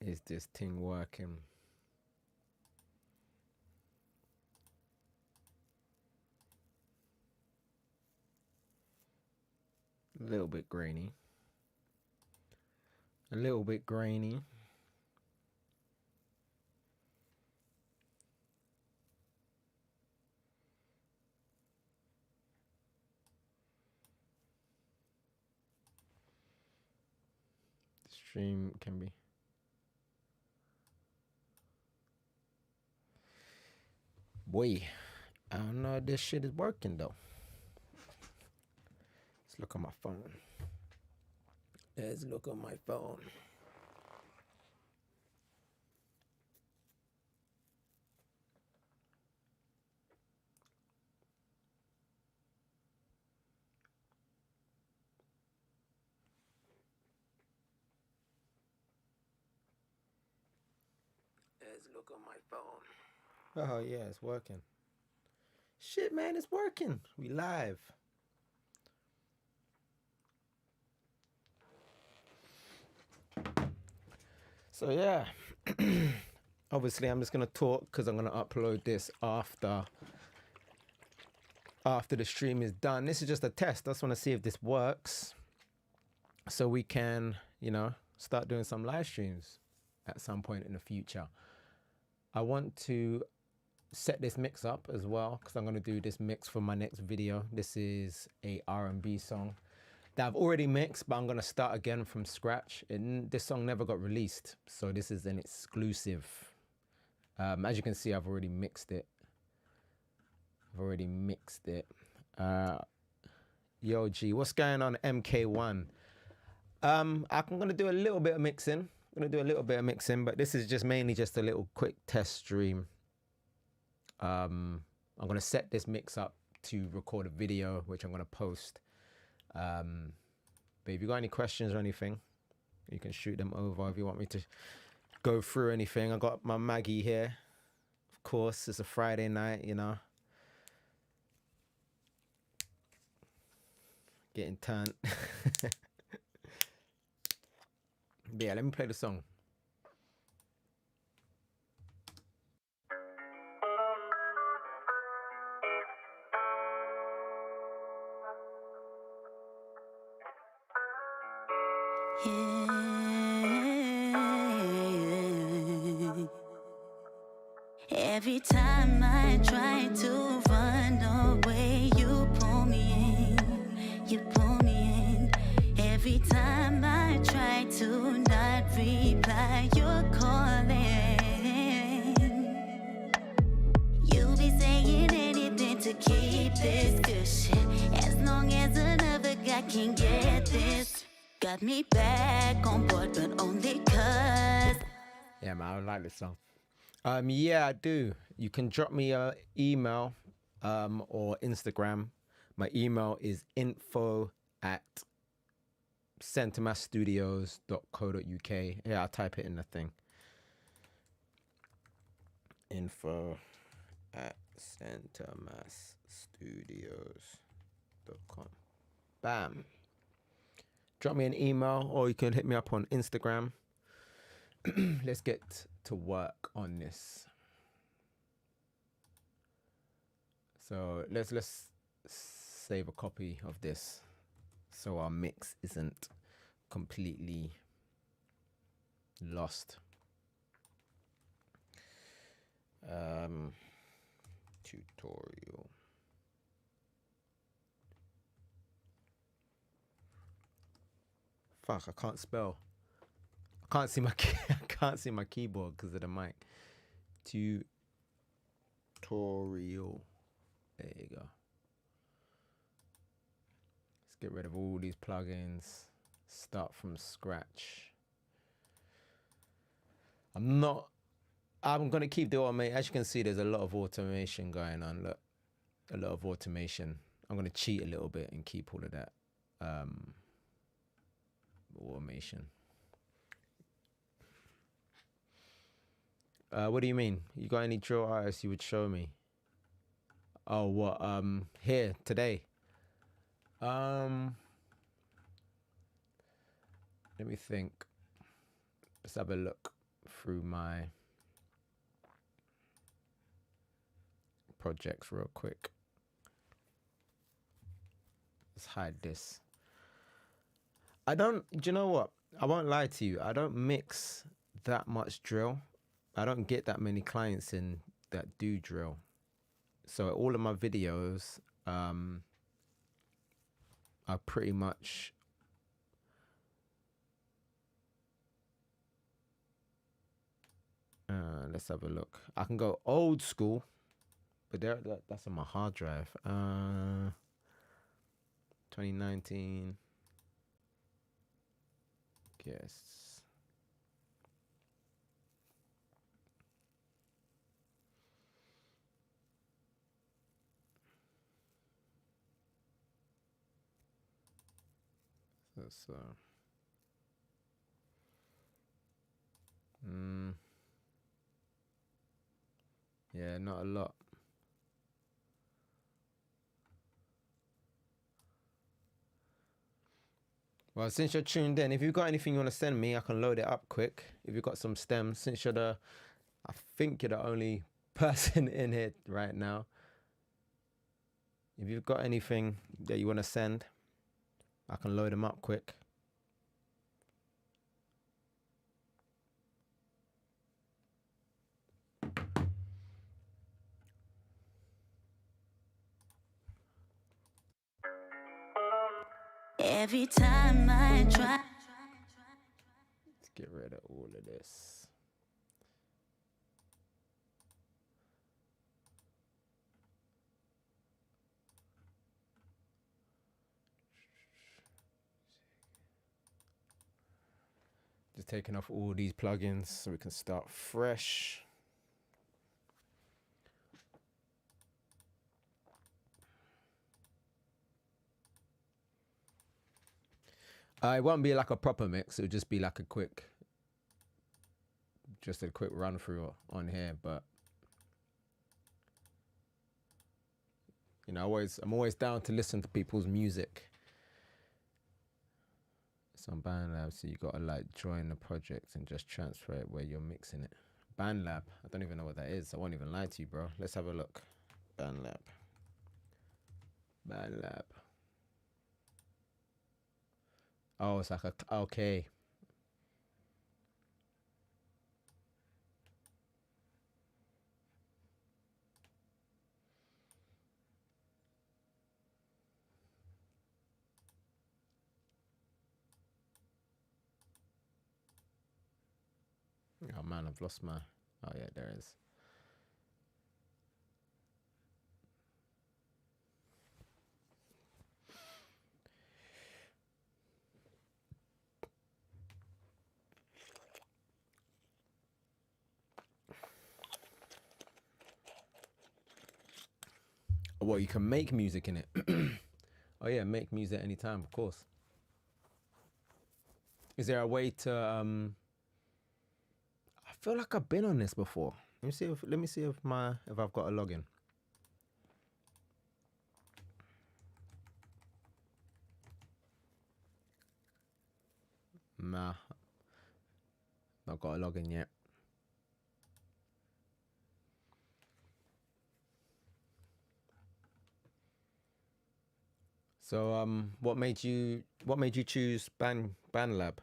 Is this thing working? A little bit grainy. A little bit grainy. The stream can be. Boy, I don't know if this shit is working though. Let's look on my phone. Let's look on my phone. Let's look on my phone. Oh yeah, it's working. Shit, man, it's working. We live. So yeah, obviously I'm just gonna talk because I'm gonna upload this after the stream is done. This is just a test. I just want to see if this works, so we can, you know, start doing some live streams at some point in the future. I want to set this mix up as well because I'm going to do this mix for my next video. This is a R&B song that I've already mixed, but I'm going to start again from scratch. And this song never got released, so this is an exclusive. As you can see, I've already mixed it. Yo, G, what's going on, MK1? I'm going to do a little bit of mixing. But this is just mainly just a little quick test stream. I'm going to set this mix up to record a video, which I'm going to post. But if you got any questions or anything, you can shoot them over. If you want me to go through anything, I got my Maggie here. Of course, it's a Friday night, you know. Getting turned. Yeah, let me play the song. Yeah. Every time I try to run away, you pull me in. Every time I try to not reply, you're calling. You be saying anything to keep this good shit. As long as another guy can get this. Got me back on board, but only cause. Yeah, man, I like this song. Yeah, I do. You can drop me an email or Instagram. My email is info@centermassstudios.co.uk. Yeah, I'll type it in the thing. info@centermassstudios.com. Bam. Drop me an email or you can hit me up on Instagram. Let's get to work on this. So let's save a copy of this so our mix isn't completely lost. Tutorial. Fuck, I can't spell. I can't see my keyboard because of the mic. Tutorial. There you go. Let's get rid of all these plugins. Start from scratch. I'm gonna keep the automation. As you can see, there's a lot of automation going on. Look, a lot of automation. I'm gonna cheat a little bit and keep all of that automation. What do you mean? You got any drill artists you would show me? Oh, what? Here today. Let me think. Let's have a look. through my projects real quick. Let's hide this. Do you know what? I won't lie to you. I don't mix that much drill. I don't get that many clients in that do drill. So all of my videos are pretty much let's have a look. I can go old school, but that's on my hard drive. 2019. Yes. That's yeah, not a lot. Well, since you're tuned in, if you've got anything you want to send me, I can load it up quick. If you've got some stems, since I think you're the only person in here right now. If you've got anything that you want to send, I can load them up quick. Every time I try. Let's get rid of all of this. Just taking off all these plugins so we can start fresh. It won't be like a proper mix. It'll just be like a quick run through on here. But you know, I'm always down to listen to people's music. It's on BandLab, so you gotta like join the project and just transfer it where you're mixing it. BandLab, I don't even know what that is. I won't even lie to you, bro. Let's have a look. BandLab. Oh, it's like okay. Oh man, I've lost my, oh yeah, there it is. Well, you can make music in it. Oh yeah, make music anytime, of course. Is there a way to I feel like I've been on this before. Let me see if I've got a login. Nah. Not got a login yet. So what made you choose BandLab?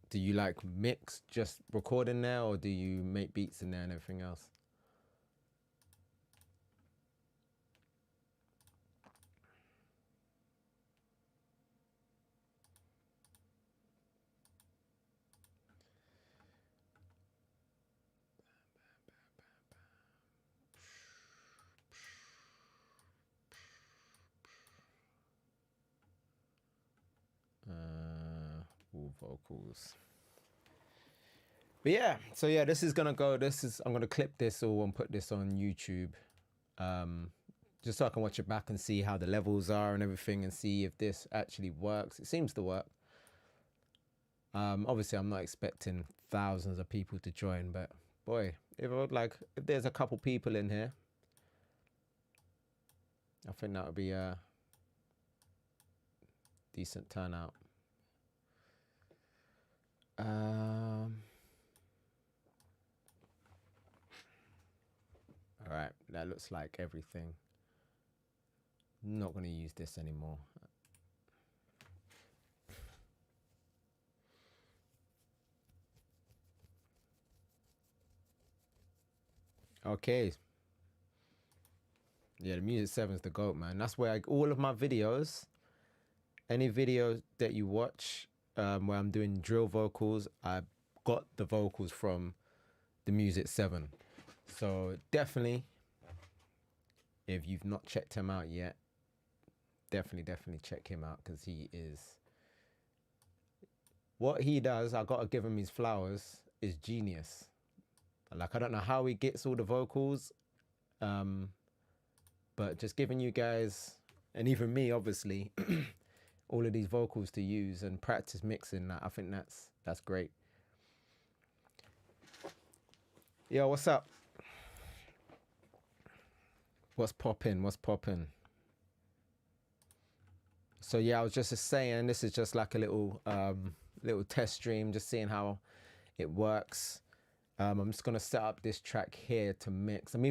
Do you like mix just recording there, or do you make beats in there and everything else? All vocals. But yeah, so yeah, I'm gonna clip this all and put this on YouTube, just so I can watch it back and see how the levels are and everything, and see if this actually works. It seems to work. Obviously, I'm not expecting thousands of people to join, but boy, if there's a couple people in here, I think that would be decent turnout. All right, that looks like everything. Not going to use this anymore. Okay. Yeah, the Music 7's the GOAT, man. That's where all of my videos, any video that you watch where I'm doing drill vocals, I got the vocals from the Music 7. So definitely, if you've not checked him out yet, definitely check him out, because he is, what he does, I gotta give him his flowers, is genius. Like, I don't know how he gets all the vocals, but just giving you guys, and even me obviously, all of these vocals to use and practice mixing, I think that's great. Yo, what's up? What's poppin'? So yeah, I was just saying, this is just like a little test stream, just seeing how it works. I'm just gonna set up this track here to mix. I'm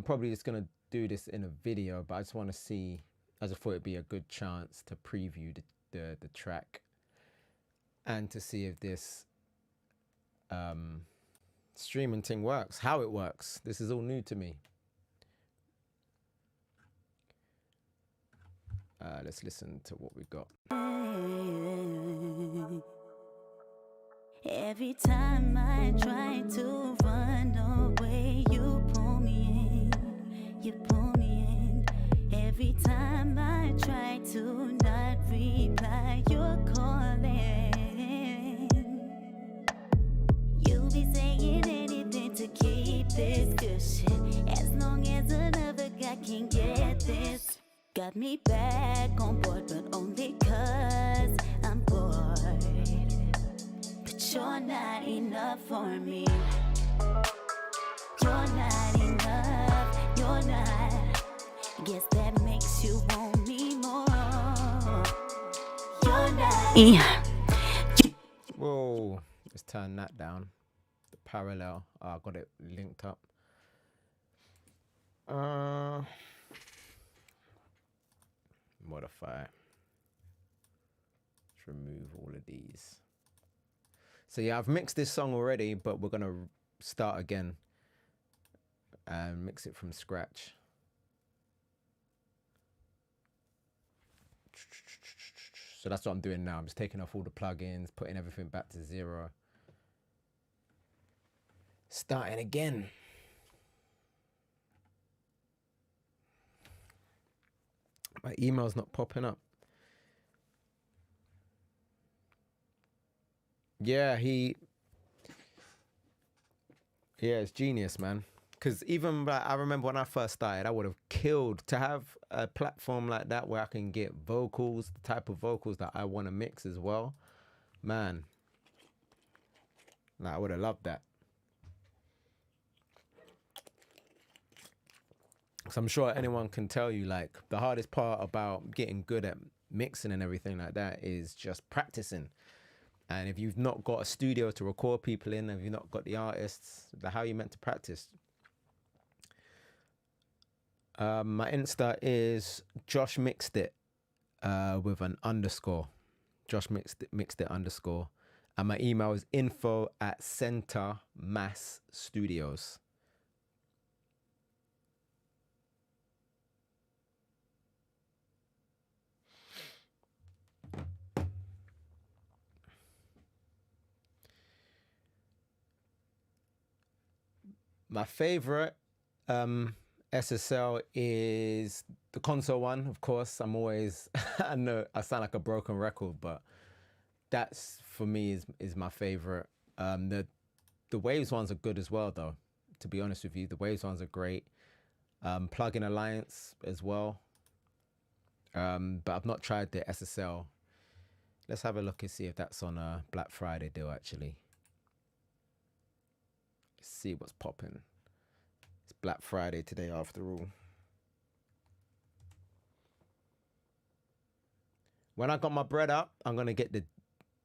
probably just gonna do this in a video, but I just want to see, I just thought it'd be a good chance to preview the track and to see if this streaming thing works, how it works. This is all new to me. Let's listen to what we got. Every time I try to run away, you pull me in. Every time I try to not reply, you're calling. You be saying anything to keep this good shit, as long as another guy can get this. Got me back on board, but only 'cause I'm bored. But you're not enough for me. You're not enough, you're not. Guess that makes you want me more. You're not enough. Whoa, let's turn that down. The parallel, I got it linked up. Modify. Let's remove all of these. So yeah, I've mixed this song already, but we're gonna start again and mix it from scratch. So that's what I'm doing now. I'm just taking off all the plugins, putting everything back to 0. Starting again. My email's not popping up. Yeah, it's genius, man. Because even I remember when I first started, I would have killed to have a platform like that where I can get vocals, the type of vocals that I want to mix as well. Man, I would have loved that. So I'm sure anyone can tell you, like, the hardest part about getting good at mixing and everything like that is just practicing. And if you've not got a studio to record people in, if you've not got the artists, how are you meant to practice? My Insta is Josh Mixed It with an underscore. Josh Mixed It underscore. And my email is info@Center Mass Studios. My favorite SSL is the console one, of course. I'm always, I know I sound like a broken record, but that's for me is my favorite. The Waves ones are good as well, though. To be honest with you, the Waves ones are great. Plugin Alliance as well. But I've not tried the SSL. Let's have a look and see if that's on a Black Friday deal, actually. Let's see what's popping. It's Black Friday today, after all. When I got my bread up, I'm gonna get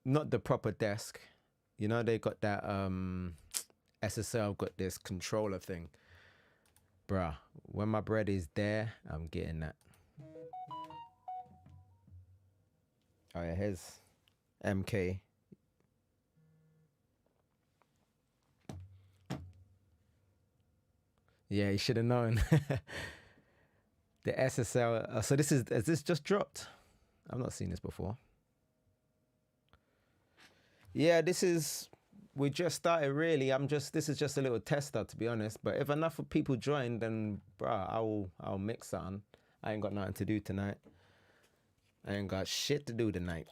not the proper desk. You know, they got that SSL got this controller thing. Bruh, when my bread is there, I'm getting that. Oh yeah, here's MK. Yeah, you should have known. The SSL. So has this just dropped? I've not seen this before. Yeah, we just started really. This is just a little tester, to be honest. But if enough of people join, then bruh, I'll mix something. I ain't got nothing to do tonight. I ain't got shit to do tonight.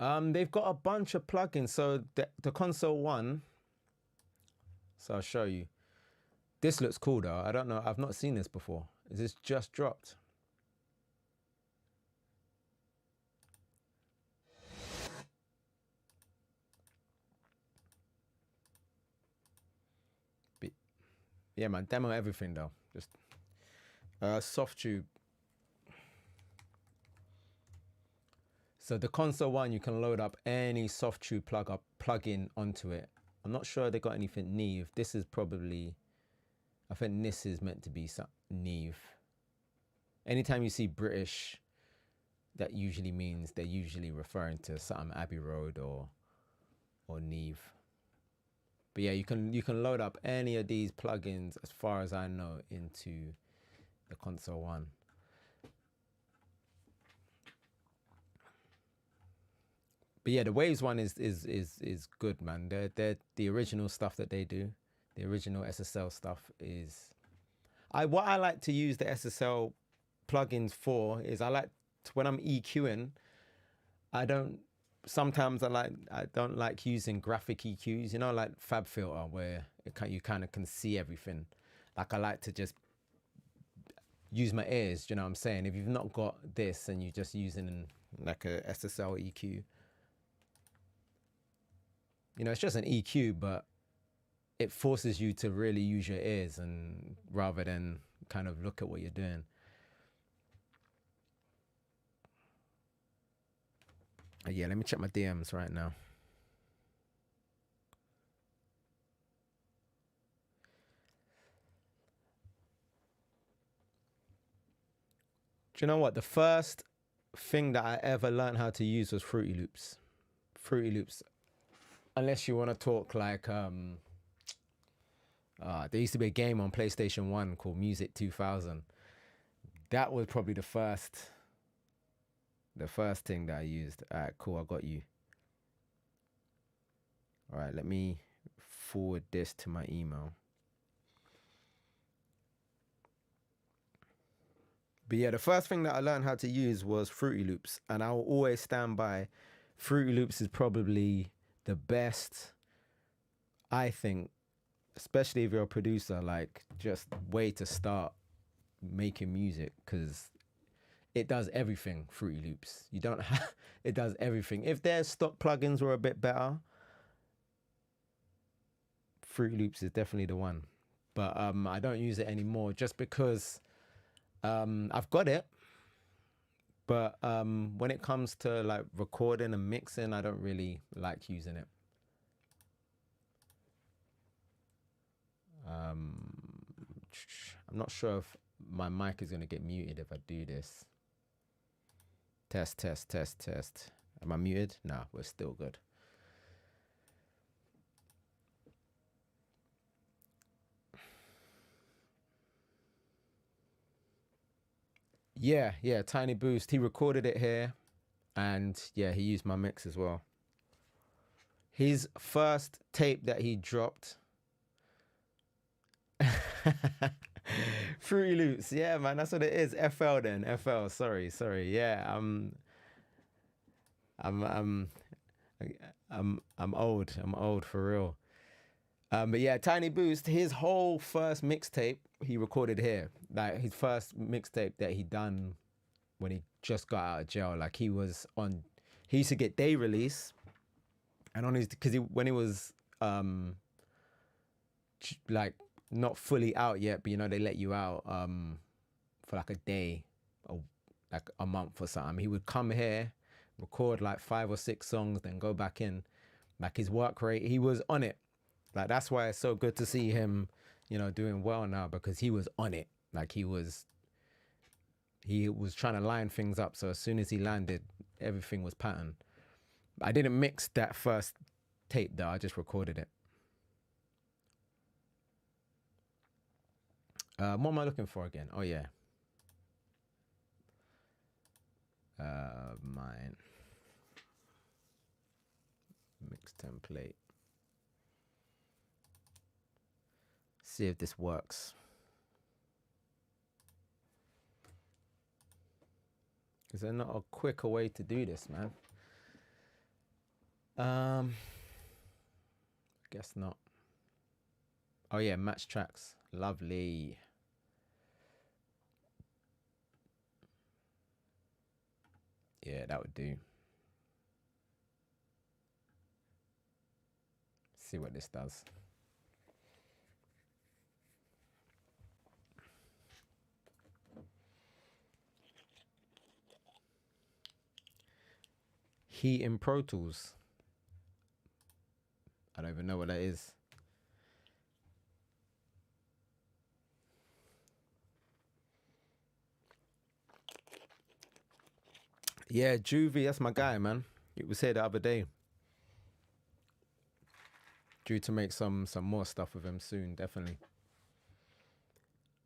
They've got a bunch of plugins. So the console one. So I'll show you. This looks cool though. I don't know. I've not seen this before. Is this just dropped? But yeah, man. Demo everything though. Just soft tube. So the console one, you can load up any soft tube plugin onto it. I'm not sure they got anything Neve. This is probably, I think this is meant to be some Neve. Anytime you see British, that usually means they're usually referring to something Abbey Road or Neve. But yeah, you can load up any of these plugins, as far as I know, into the console one. But yeah, the Waves one is good, man. They're the original stuff that they do. The original SSL stuff is. What I like to use the SSL plugins for is when I'm EQing. Sometimes I don't like using graphic EQs. You know, like FabFilter, where you kind of can see everything. Like I like to just use my ears. You know what I'm saying? If you've not got this and you're just using like a SSL EQ. You know, it's just an EQ, but it forces you to really use your ears and rather than kind of look at what you're doing. Yeah, let me check my DMs right now. Do you know what? The first thing that I ever learned how to use was Fruity Loops. Fruity Loops. Unless you want to talk like, there used to be a game on PlayStation 1 called Music 2000. That was probably the first thing that I used. All right, cool, I got you. All right, let me forward this to my email. But yeah, the first thing that I learned how to use was Fruity Loops. And I will always stand by Fruity Loops is probably the best, I think, especially if you're a producer, like just way to start making music, because it does everything. Fruity Loops, you don't have, it does everything. If their stock plugins were a bit better, Fruity Loops is definitely the one. But I don't use it anymore just because I've got it. But when it comes to like recording and mixing, I don't really like using it. I'm not sure if my mic is going to get muted if I do this. Test. Am I muted? Nah, we're still good. Yeah, Tiny Boost. He recorded it here, and yeah, he used my mix as well. His first tape that he dropped. Fruity Loops, yeah, man, that's what it is. FL then, FL. Sorry. Yeah, I'm old for real. But yeah, Tiny Boost, his whole first mixtape he recorded here. Like his first mixtape that he done when he just got out of jail. Like he used to get day release, and on his, because when he was like not fully out yet, but you know, they let you out for like a day or like a month or something. He would come here, record like 5 or 6 songs, then go back in. Like his work rate, he was on it. Like that's why it's so good to see him, you know, doing well now, because he was on it. Like he was trying to line things up. So as soon as he landed, everything was patterned. I didn't mix that first tape though. I just recorded it. What am I looking for again? Oh yeah. Mine. Mix template. See if this works. Is there not a quicker way to do this, man? Guess not. Oh yeah, match tracks. Lovely. Yeah, that would do. See what this does. Heat in Pro Tools. I don't even know what that is. Yeah, Juvie, that's my guy, man. It was here the other day. Due to make some more stuff with him soon, definitely.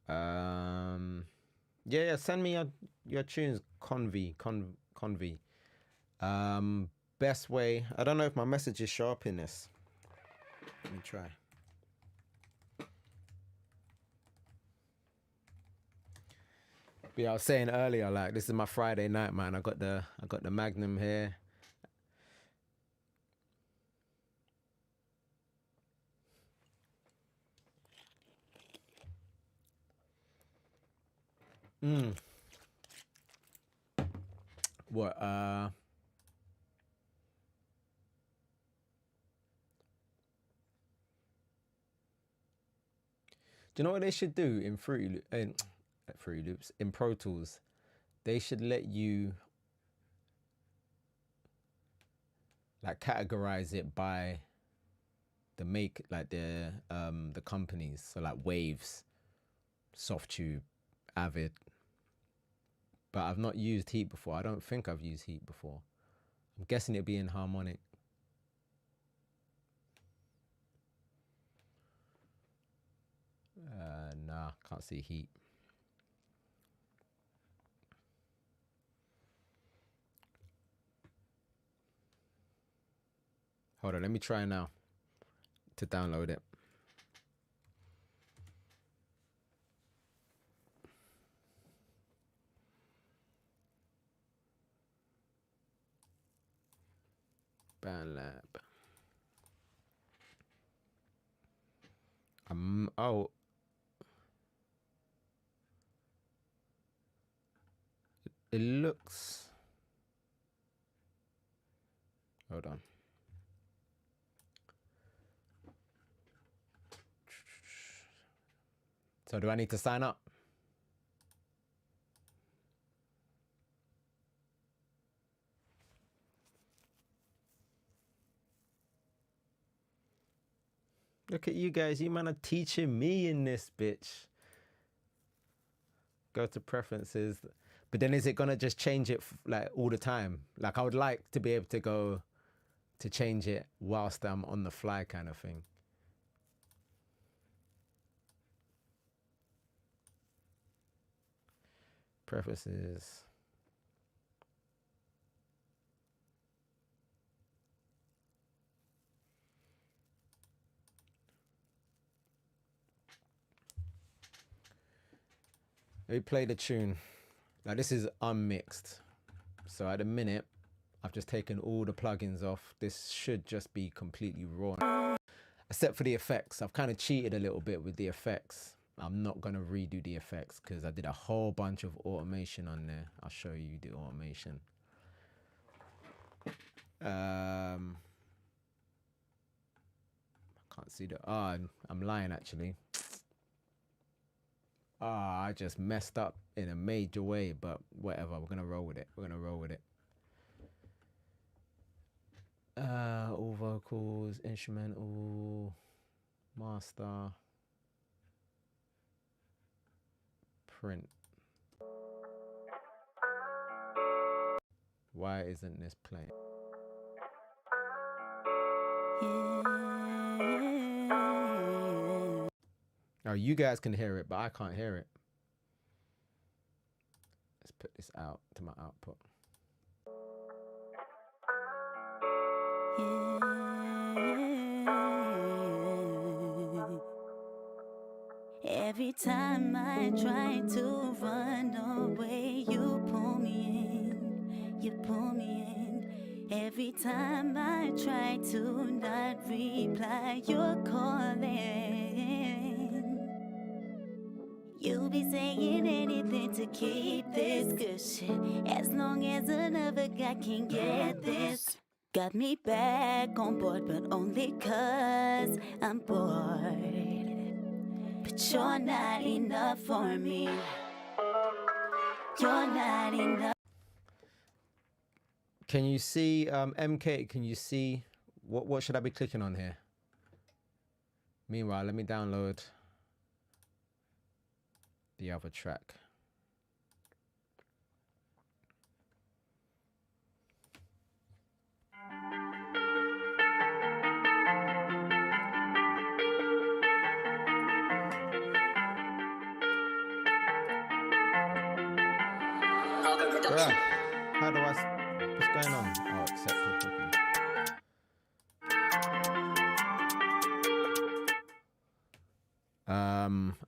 Yeah, send me your tunes, Convy. Best way. I don't know if my messages show up in this. Let me try. But yeah, I was saying earlier, like this is my Friday night, man. I got the Magnum here. What? Do you know what they should do in Fruity Loops, in Pro Tools? They should let you like categorize it by the the companies. So like Waves, Softtube, Avid. But I've not used Heat before. I don't think I've used Heat before. I'm guessing it'd be in Harmonic. Nah, can't see Heat. Hold on, let me try now to download it. BandLab. Oh. It looks. Hold on. So do I need to sign up? Look at you guys. You man are teaching me in this bitch. Go to preferences. But then is it going to just change it like all the time? Like I would like to be able to go to change it whilst I'm on the fly kind of thing. Preferences. Let me play the tune. Now this is unmixed. So at the minute, I've just taken all the plugins off. This should just be completely raw. Except for the effects. I've kind of cheated a little bit with the effects. I'm not going to redo the effects because I did a whole bunch of automation on there. I'll show you the automation. I Can't see the. I'm lying actually. I just messed up in a major way, but whatever. We're gonna roll with it. We're gonna roll with it. All vocals, instrumental, master, print. Why isn't this playing? Oh, you guys can hear it, but I can't hear it. Let's put this out to my output. Every time I try to run away, you pull me in, you pull me in. Every time I try to not reply, you're calling. You be saying anything to keep this good shit, as long as another guy can get this. Got me back on board, but only 'cause I'm bored. But you're not enough for me. You're not enough. Can you see MK? Can you see what should I be clicking on here? Meanwhile, let me download the other track. Bruh, how do I? What's going on? Oh, accept it.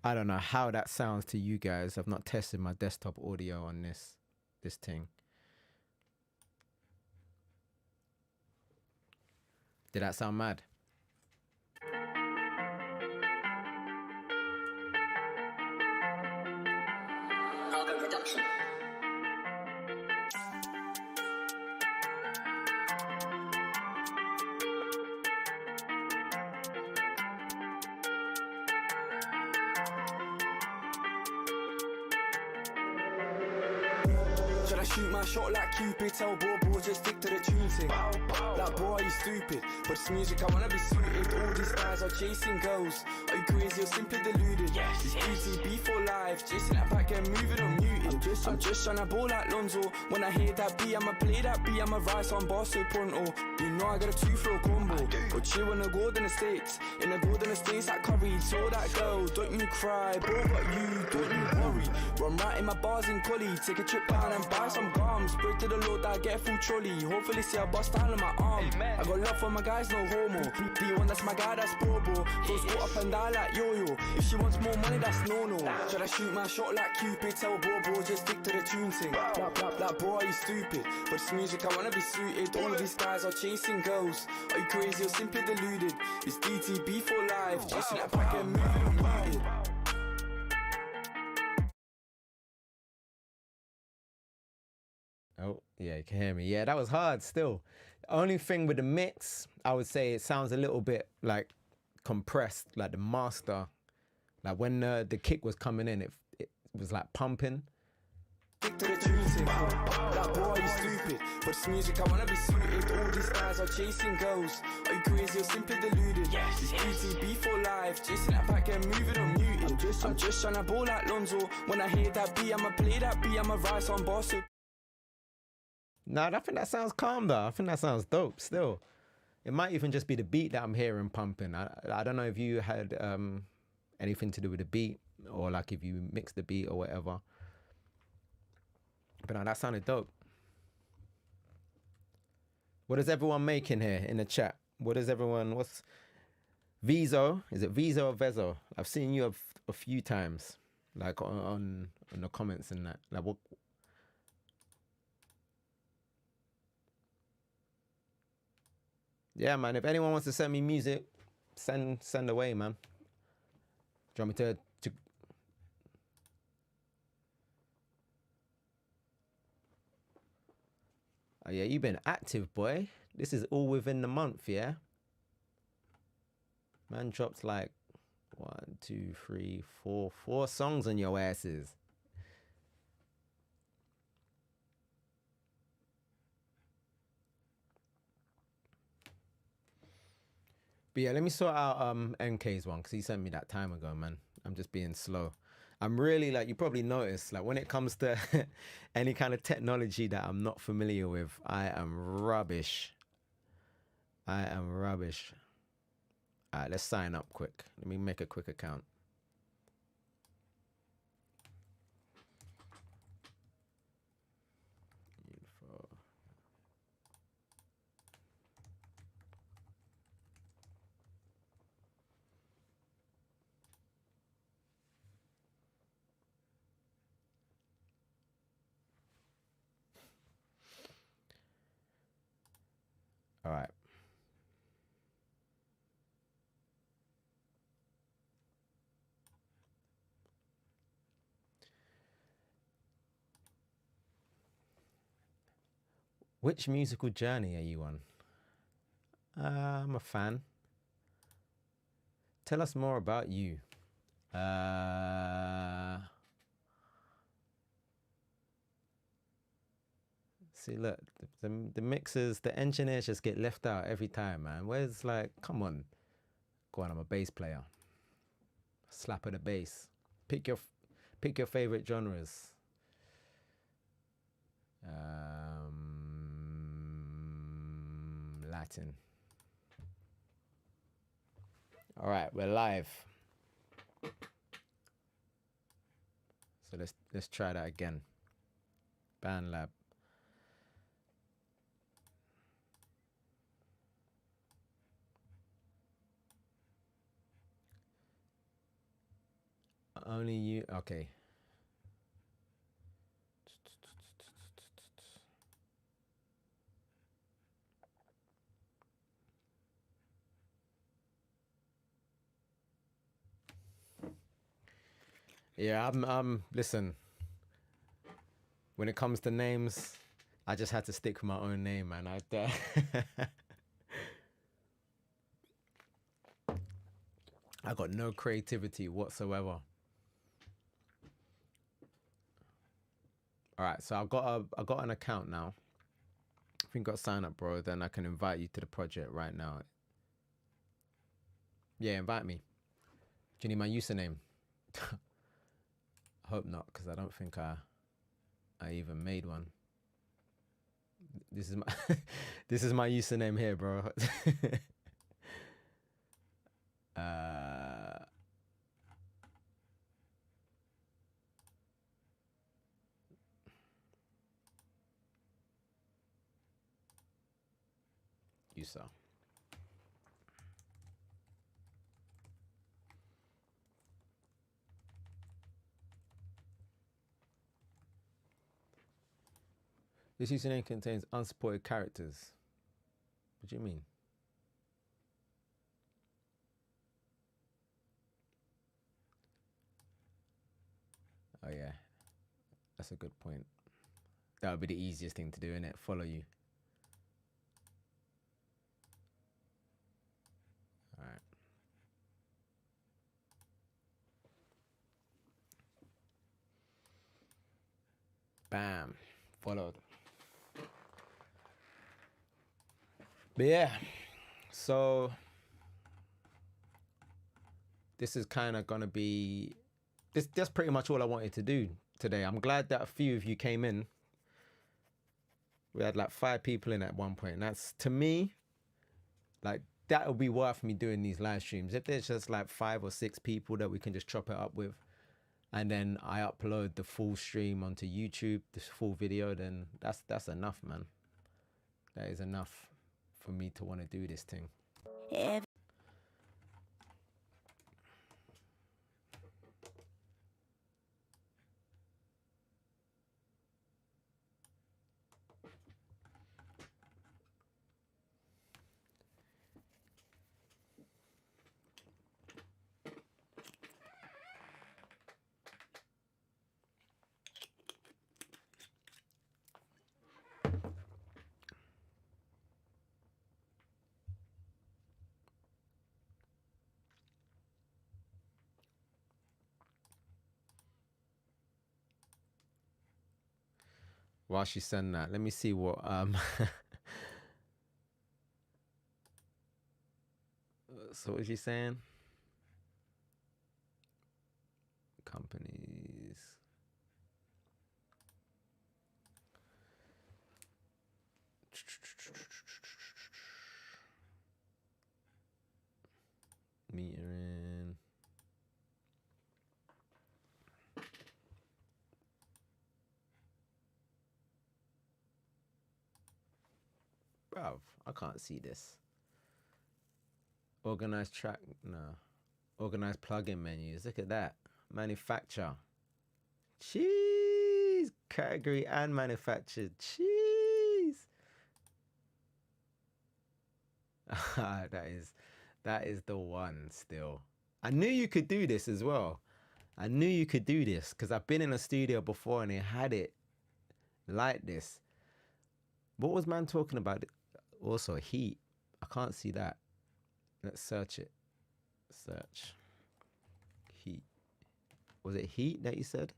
I don't know how that sounds to you guys. I've not tested my desktop audio on this thing. Did that sound mad? Production. Should I shoot my shot like Cupid? Tell bro, just stick to the tune thing. Like bro, are you stupid? But it's music, I wanna be suited. All these guys are chasing girls. Are you crazy or simply deluded? It's ETB for life, chasing that back and moving on muted. I'm just trying to ball like Lonzo. When I hear that beat, I'ma play that beat. I'ma rise on bar so pronto. You know I got a two for a combo. Go chill in the Golden Estates. In the Golden Estates like Curry. Saw that girl, don't you cry. Bro, but you, don't you worry. Run right in my bars in Collie. Take a trip down and buy some gums. Pray to the Lord that I get a full trolley. Hopefully see I bust down on my arm. Amen. I got love for my guys, no homo. D1, that's my guy, that's pro bro. Goes go up and down like yo-yo. If she wants more money, that's no-no. Should I shoot my shot like Cupid? Tell bro, just stick to the tune thing. Like bro, are you stupid? But it's music, I wanna be suited. All of these guys are chasing girls. Are you crazy or simply deluded? It's DTB for life. Chasing that back and moving muted. Oh, yeah, you can hear me. Yeah, that was hard still. Only thing with the mix, I would say it sounds a little bit like compressed, like the master. Like when the kick was coming in, it was like pumping. Stick to the tune thing. Like bro, are you stupid? But it's music, I wanna be suited. All these guys are chasing girls. Are you crazy or simply deluded? It's ETB for life, chasing that back and moving on muted. I'm just trying to ball like Lonzo. When I hear that beat, I'ma play that beat. I'ma rise on bar so. Nah, I think that sounds calm though. I think that sounds dope still. It might even just be the beat that I'm hearing pumping. I don't know if you had anything to do with the beat or like if you mixed the beat or whatever. But no, that sounded dope. What is everyone making here in the chat? What is everyone, what's Vizo? Is it Vizo or Vezo? I've seen you a few times, like on the comments and that. Like what? Yeah, man, if anyone wants to send me music, send away, man. Do you want me to Oh yeah, you've been active, boy. This is all within the month, yeah? Man dropped like 1, 2, 3, 4 songs on your asses. But yeah, let me sort out MK's one because he sent me that time ago, man. I'm just being slow. I'm really like, you probably noticed, like when it comes to any kind of technology that I'm not familiar with, I am rubbish. I am rubbish. All right, let's sign up quick. Let me make a quick account. All right. Which musical journey are you on? I'm a fan. Tell us more about you. See, look, the mixers, the engineers just get left out every time, man. Where's like, come on. Go on, I'm a bass player. Slap of the bass. Pick your favorite genres. Latin. All right, we're live. So let's try that again. BandLab. Only you. Okay. Yeah, listen. When it comes to names, I just had to stick with my own name, man. I got no creativity whatsoever. All right, so I got an account now. If you got sign up, bro, then I can invite you to the project right now. Yeah, invite me. Do you need my username? I hope not, because I don't think I even made one. This is my this is my username here, bro. User. This username contains unsupported characters. What do you mean? Oh yeah, that's a good point. That would be the easiest thing to do, innit? Follow you. All right. Bam. Followed. But yeah, so this is kind of gonna be that's pretty much all I wanted to do today. I'm glad that a few of you came in. We had like 5 people in at one point, and that's, to me, like, that would be worth me doing these live streams. If there's just like 5 or 6 people that we can just chop it up with, and then I upload the full stream onto YouTube, this full video, then that's enough, man. That is enough for me to want to do this thing. while she send that, let me see what so what is she saying? Companies. Metering. Bruv, I can't see this. Organized track, no. Organized plugin menus. Look at that. Manufacture. Cheese. Category and manufactured. Cheese. that is the one still. I knew you could do this as well. I knew you could do this because I've been in a studio before and they had it like this. What was man talking about? Also, heat. I can't see that. Let's search it. Search. Heat. Was it heat that you said?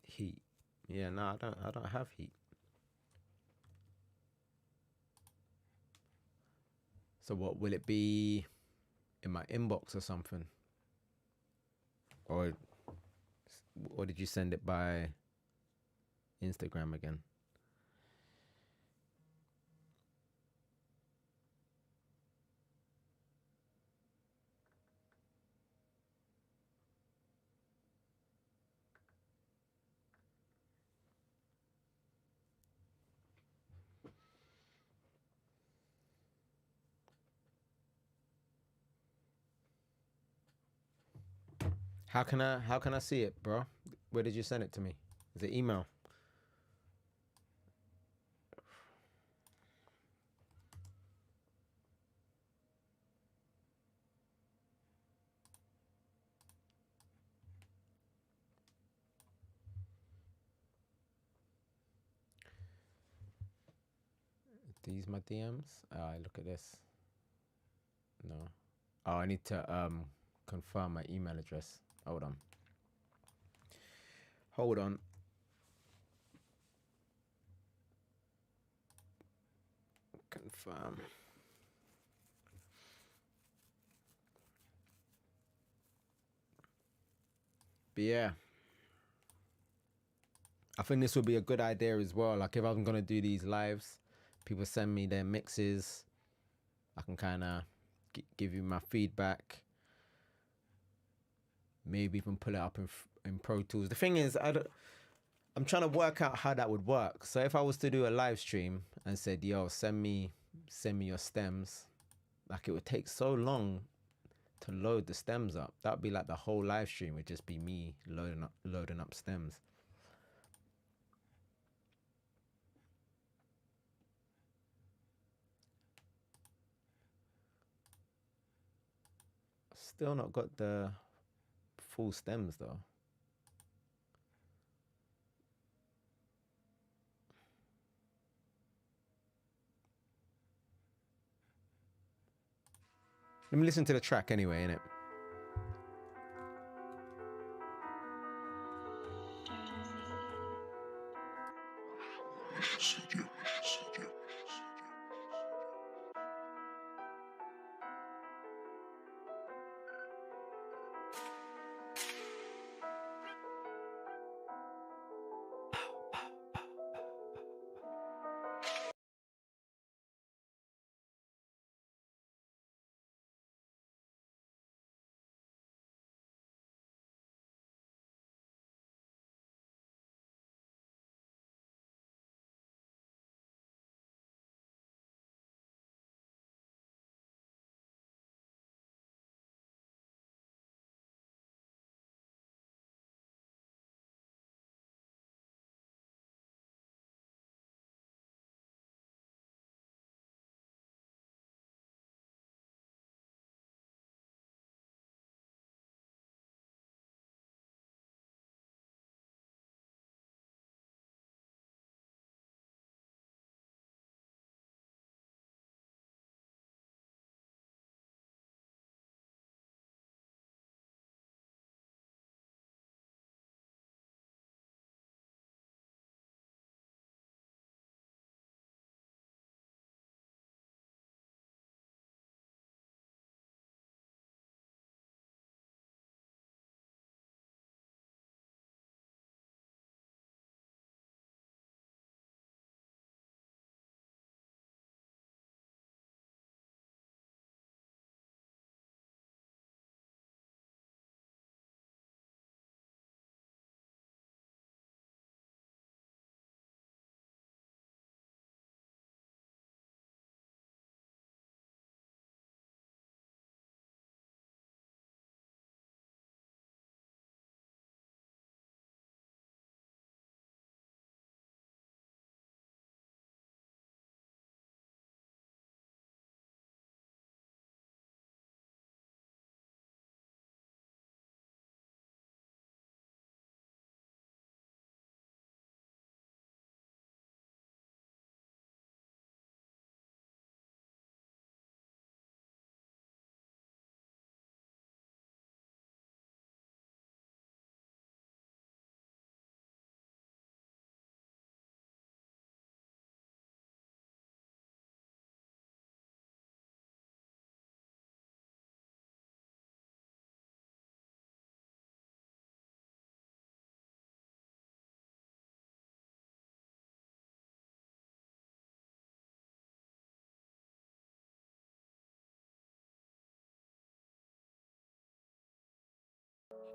Heat. Yeah, no, I don't have heat. So what will it be in my inbox or something? Or did you send it by Instagram again? How can I see it, bro? Where did you send it to me? Is it email? These my DMs? Look at this. No. Oh, I need to confirm my email address. Hold on. Hold on. Confirm. But yeah, I think this would be a good idea as well. Like if I'm gonna do these lives, people send me their mixes. I can kind of give you my feedback. Maybe even pull it up in Pro Tools. The thing is, I'm trying to work out how that would work. So if I was to do a live stream and said, "Yo, send me your stems," like it would take so long to load the stems up. That would be like the whole live stream would just be me loading up stems. Still not got the full stems though. Let me listen to the track anyway, innit?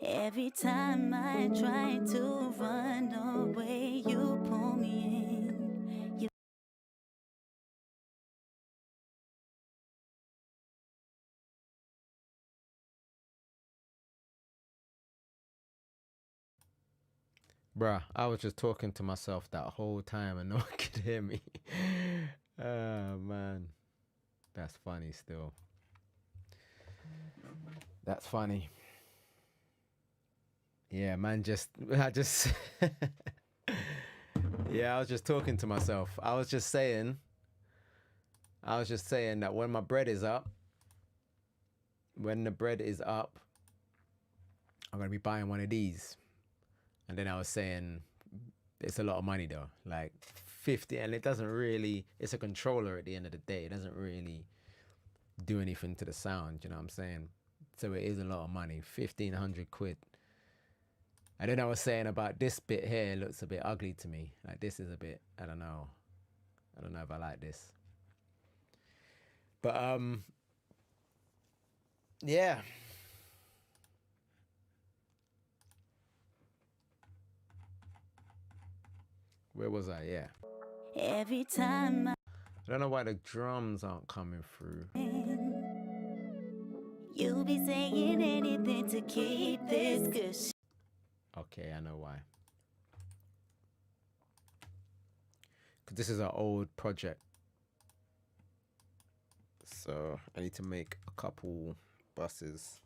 Every time I try to run away, you pull me in. You Bruh, I was just talking to myself that whole time and no one could hear me. Oh, man. That's funny still. That's funny. Yeah, man, I just, yeah, I was just talking to myself. I was just saying that when my bread is up, when the bread is up, I'm going to be buying one of these. And then I was saying, it's a lot of money though, like 50, and it doesn't really, it's a controller at the end of the day. It doesn't really do anything to the sound, you know what I'm saying? So it is a lot of money, 1,500 quid. And then I was saying about this bit here, it looks a bit ugly to me. Like this is a bit, I don't know if I like this. But yeah. Where was I? Yeah. every time I don't know why the drums aren't coming through. you be saying anything to keep this good shit. Okay, I know why. Because this is an old project. So I need to make a couple buses.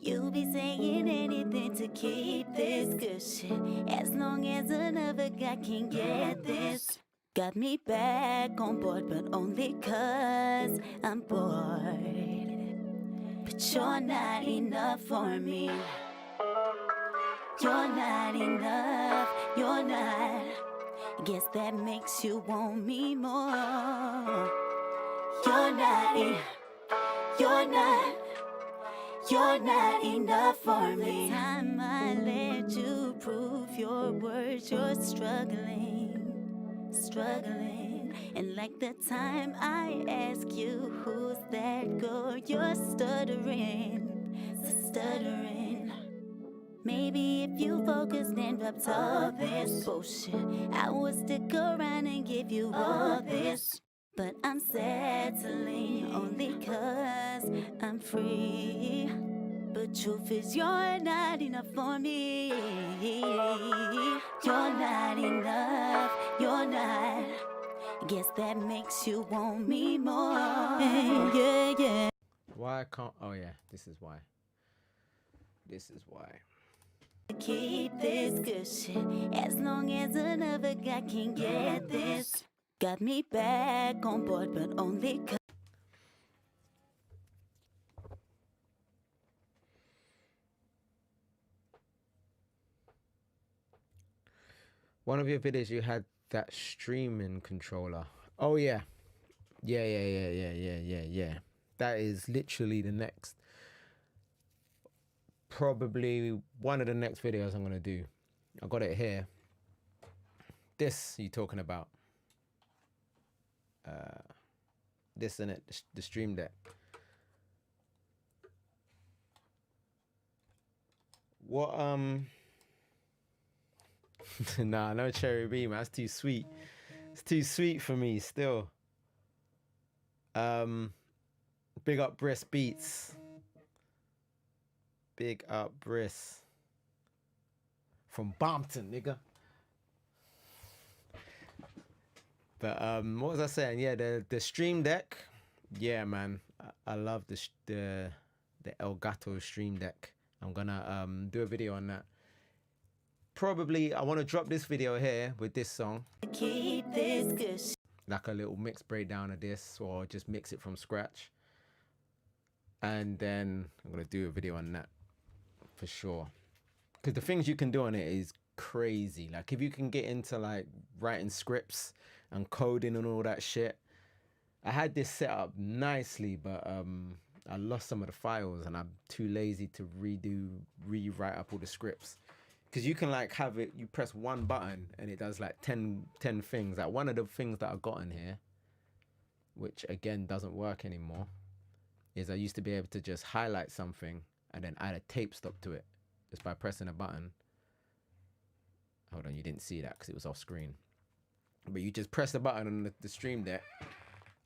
You be saying anything to keep this good shit. As long as another guy can get this. Got me back on board, but only 'cause I'm bored. But you're not enough for me. You're not enough, you're not. Guess that makes you want me more. You're not enough for me. The time I let you prove your worth, you're struggling. And like the time I ask you, who's that girl, you're stuttering. Maybe if you focused and dropped all this bullshit, I would stick around and give you all this. But I'm settling only 'cause I'm free. But truth is, you're not enough for me. You're not enough, you're not. Guess that makes you want me more. Yeah. Why can't, oh yeah, this is why. Keep this good shit. As long as another guy can get this. Got me back on board, but only 'cause. One of your videos you had that streaming controller. Oh yeah. Yeah. That is literally the next, probably one of the next videos I'm gonna do. I got it here. This you talking about. This in it, the Stream Deck. What nah, no Cherry Beam, that's too sweet. It's too sweet for me still. Big up Briss Beats. Big up Briss. From Bompton, nigga. But what was I saying? Yeah, the Stream Deck. Yeah, man. I love the Elgato Stream Deck. I'm gonna do a video on that. Probably I want to drop this video here with this song. Keep this good shit. Like a little mix breakdown of this, or just mix it from scratch. And then I'm gonna do a video on that for sure. Because the things you can do on it is crazy. Like if you can get into like writing scripts and coding and all that shit. I had this set up nicely, but I lost some of the files and I'm too lazy to rewrite up all the scripts. Because you can like have it, you press one button and it does like 10 things. Like one of the things that I got in here which again doesn't work anymore, is I used to be able to just highlight something and then add a tape stop to it just by pressing a button. Hold on, you didn't see that because it was off screen. But you just press the button on the stream deck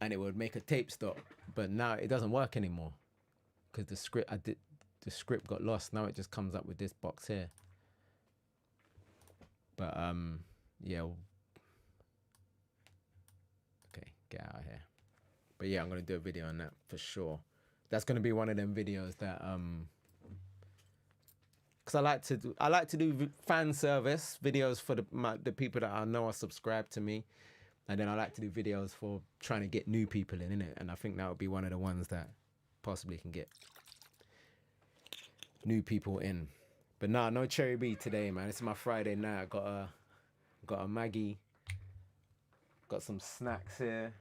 and it would make a tape stop. But now it doesn't work anymore because the script got lost. Now it just comes up with this box here. But yeah. Okay, get out of here. But yeah, I'm gonna do a video on that for sure. That's gonna be one of them videos that because I like to do fan service videos for the people that I know are subscribed to me, and then I like to do videos for trying to get new people in it. And I think that would be one of the ones that possibly can get new people in. But nah, no Cherry B today, man. It's my Friday night. I got a Maggie. Got some snacks here.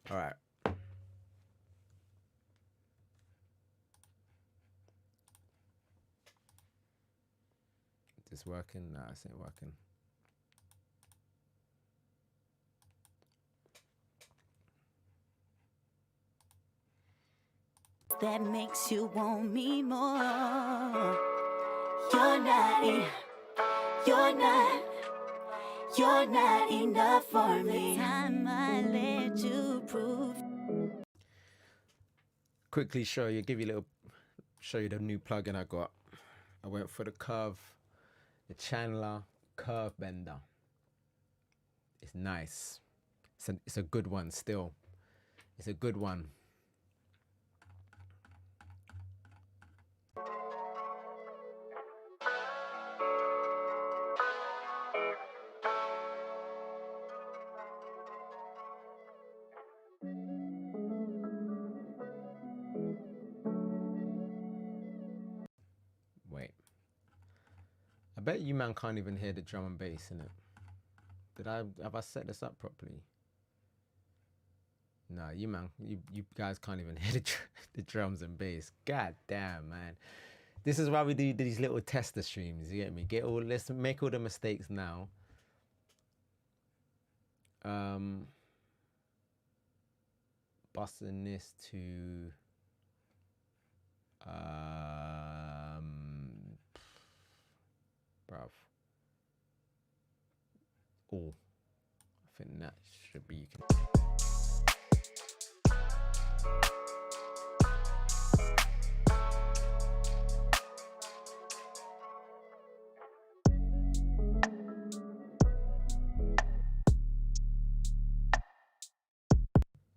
All right. Is this working? Nah, this ain't working. That makes you want me more. You're not enough for me. Time I let you prove. Quickly show you the new plugin I got. I went for the Chandler curve bender. It's nice. It's a good one still. It's a good one. Wait. I bet you man can't even hear the drum and bass in it. Have I set this up properly? Nah, you guys can't even hear the drums and bass. God damn, man. This is why we do these little tester streams, you get me? Let's make all the mistakes now. Busting this to bruv. Oh, I think that should be, you can.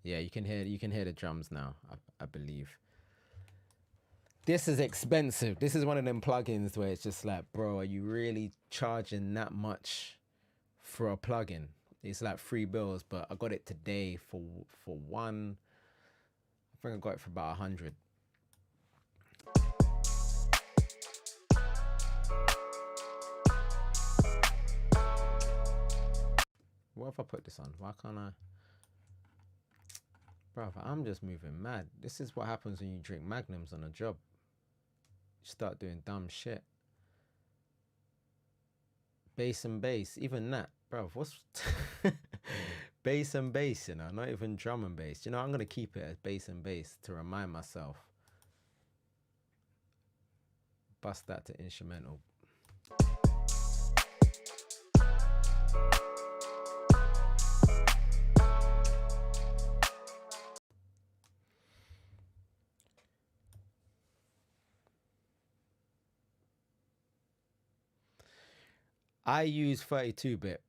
Yeah, you can hear the drums now, I believe. This is expensive. This is one of them plugins where it's just like, bro, are you really charging that much for a plugin? It's like $3, but I got it today for one. I think I got it for about 100. What if I put this on? Why can't I? Bro, I'm just moving mad. This is what happens when you drink Magnums on a job. You start doing dumb shit. Bass and bass, even that. Bro, what's bass and bass, you know, not even drum and bass. You know, I'm going to keep it as bass and bass to remind myself. Bust that to instrumental. I use 32-bit.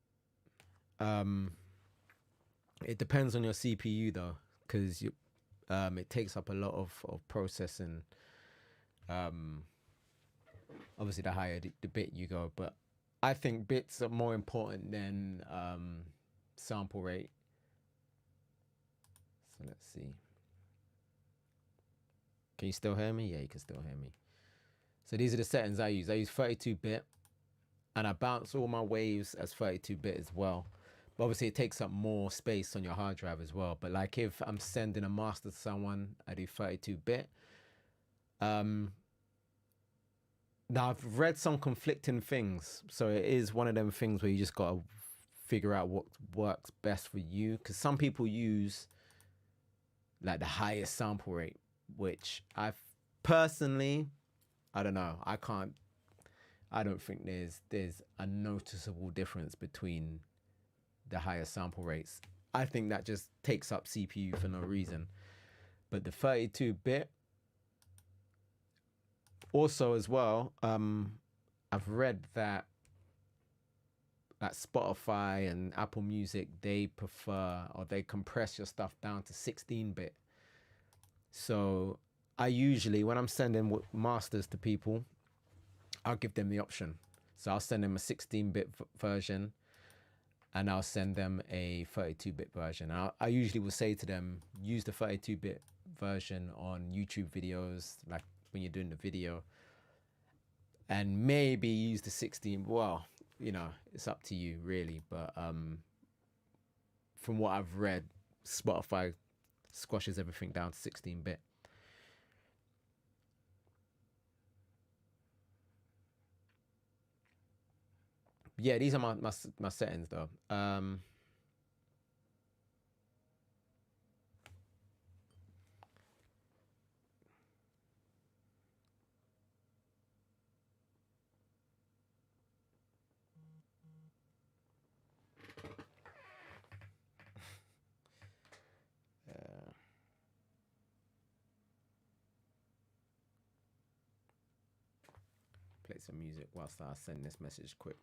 It depends on your CPU though, because it takes up a lot of processing. Obviously, the higher the bit you go, but I think bits are more important than sample rate. So let's see. Can you still hear me? Yeah, you can still hear me. So these are the settings I use. I use 32-bit. And I bounce all my waves as 32-bit as well. But obviously it takes up more space on your hard drive as well. But like if I'm sending a master to someone, I do 32-bit. Now I've read some conflicting things, so it is one of them things where you just gotta figure out what works best for you. Because some people use like the highest sample rate, which I personally, I don't know. I don't think there's a noticeable difference between the higher sample rates. I think that just takes up CPU for no reason. But the 32-bit, also as well, I've read that Spotify and Apple Music, they prefer, or they compress your stuff down to 16-bit. So I usually, when I'm sending masters to people, I'll give them the option. So I'll send them a 16-bit version, and I'll send them a 32-bit version. I usually will say to them, use the 32-bit version on YouTube videos, like when you're doing the video, and maybe use the 16. Well, you know, it's up to you really, but from what I've read, Spotify squashes everything down to 16-bit. Yeah, these are my settings though. Play some music whilst I send this message quick.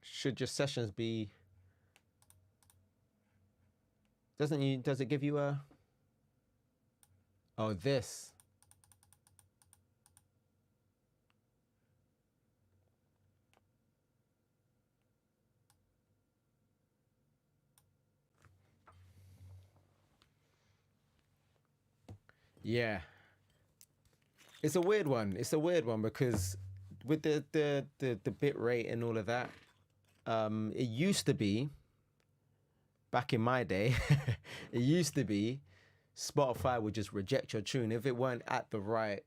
Should your sessions be? Does it give you a? Oh, this. Yeah. It's a weird one. It's a weird one because with the bit rate and all of that, it used to be, back in my day, it used to be Spotify would just reject your tune if it weren't at the right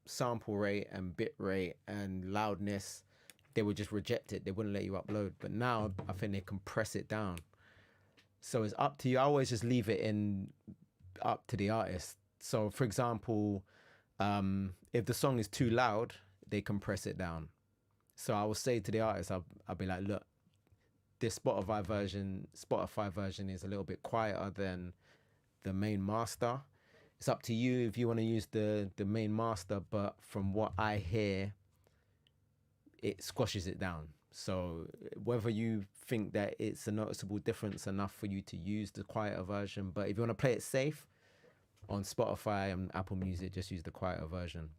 sample rate and bit rate and loudness. They would just reject it. They wouldn't let you upload. But now I think they compress it down. So it's up to you. I always just leave it up to the artist. So for example, if the song is too loud, they compress it down. So I will say to the artist, I'll be like, look, this Spotify version is a little bit quieter than the main master. It's up to you if you want to use the main master, but from what I hear, it squashes it down. So whether you think that it's a noticeable difference enough for you to use the quieter version, but if you want to play it safe on Spotify and Apple Music, just use the quieter version.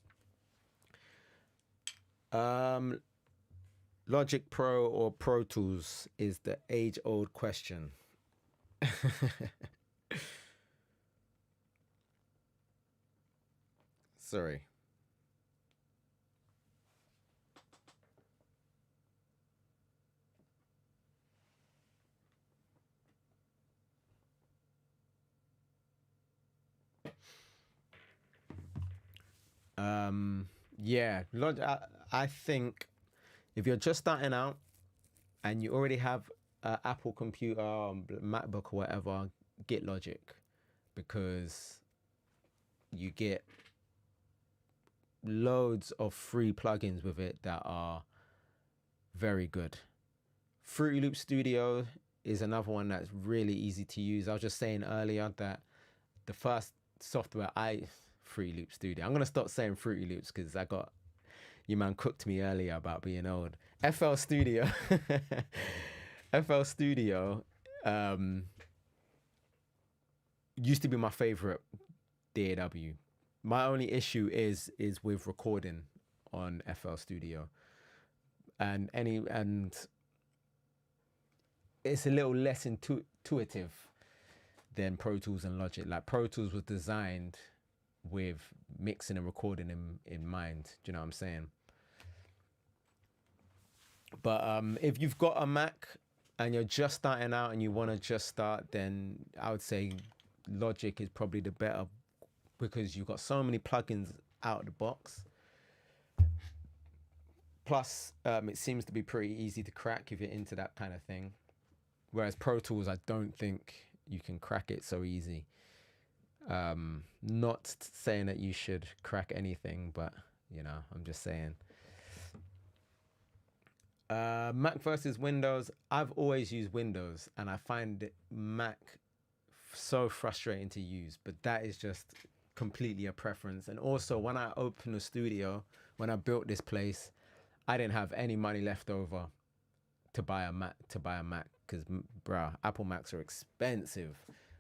Logic Pro or Pro Tools is the age-old question. Sorry. Yeah, I think if you're just starting out and you already have an Apple computer, MacBook or whatever, get Logic, because you get loads of free plugins with it that are very good. Fruity Loop Studio is another one that's really easy to use. I was just saying earlier that the first software Fruity Loop Studio. I'm gonna stop saying Fruity Loops because I got you man cooked me earlier about being old. FL Studio, FL Studio, used to be my favorite DAW. My only issue is with recording on FL Studio, and it's a little less intuitive than Pro Tools and Logic. Like Pro Tools was designed with mixing and recording in mind. Do you know what I'm saying? But if you've got a Mac and you're just starting out and you want to just start, then I would say Logic is probably the better, because you've got so many plugins out of the box. Plus, it seems to be pretty easy to crack if you're into that kind of thing. Whereas Pro Tools, I don't think you can crack it so easy. Not saying that you should crack anything, but you know, I'm just saying. Mac versus Windows. I've always used Windows, and I find Mac so frustrating to use, but that is just completely a preference. And also, when I opened the studio, when I built this place, I didn't have any money left over to buy a Mac, because bruh, Apple Macs are expensive.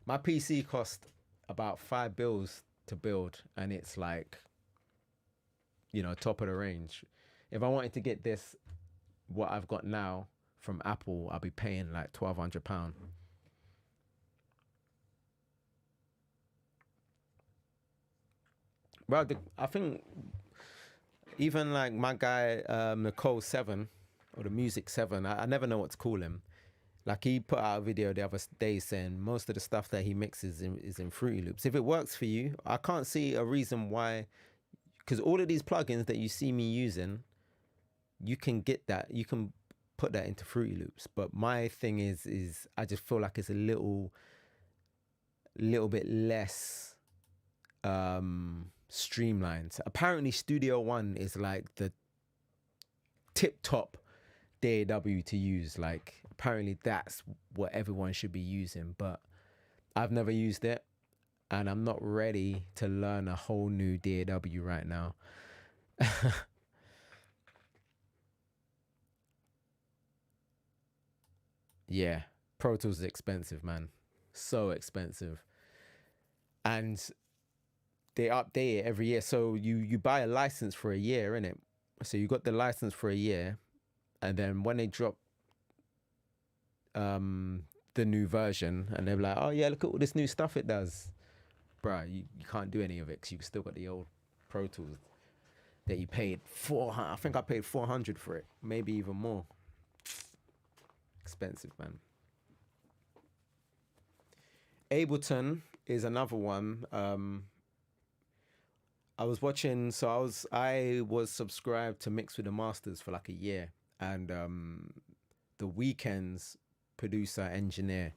My PC cost about $5 to build, and it's like, you know, top of the range. If I wanted to get this, what I've got now from Apple, I'll be paying like £1,200. Well, I think even like my guy, Nicole 7, or the Music 7, I never know what to call him. Like, he put out a video the other day saying most of the stuff that he mixes is in Fruity Loops. If it works for you, I can't see a reason why, because all of these plugins that you see me using, you can get that, you can put that into Fruity Loops. But my thing is I just feel like it's a little bit less streamlined. Apparently Studio One is like the tip top DAW to use. Like, apparently that's what everyone should be using, but I've never used it, and I'm not ready to learn a whole new DAW right now. Yeah, Pro Tools is expensive, man. So expensive. And they update it every year. So you buy a license for a year, innit? So you got the license for a year, and then when they drop the new version, and they're like, oh yeah, look at all this new stuff it does. Bruh, you can't do any of it because you've still got the old Pro Tools that you paid I think I paid $400 for it, maybe even more. Expensive, man. Ableton is another one. I was watching, so I was subscribed to Mix with the Masters for like a year, and the Weeknd's producer engineer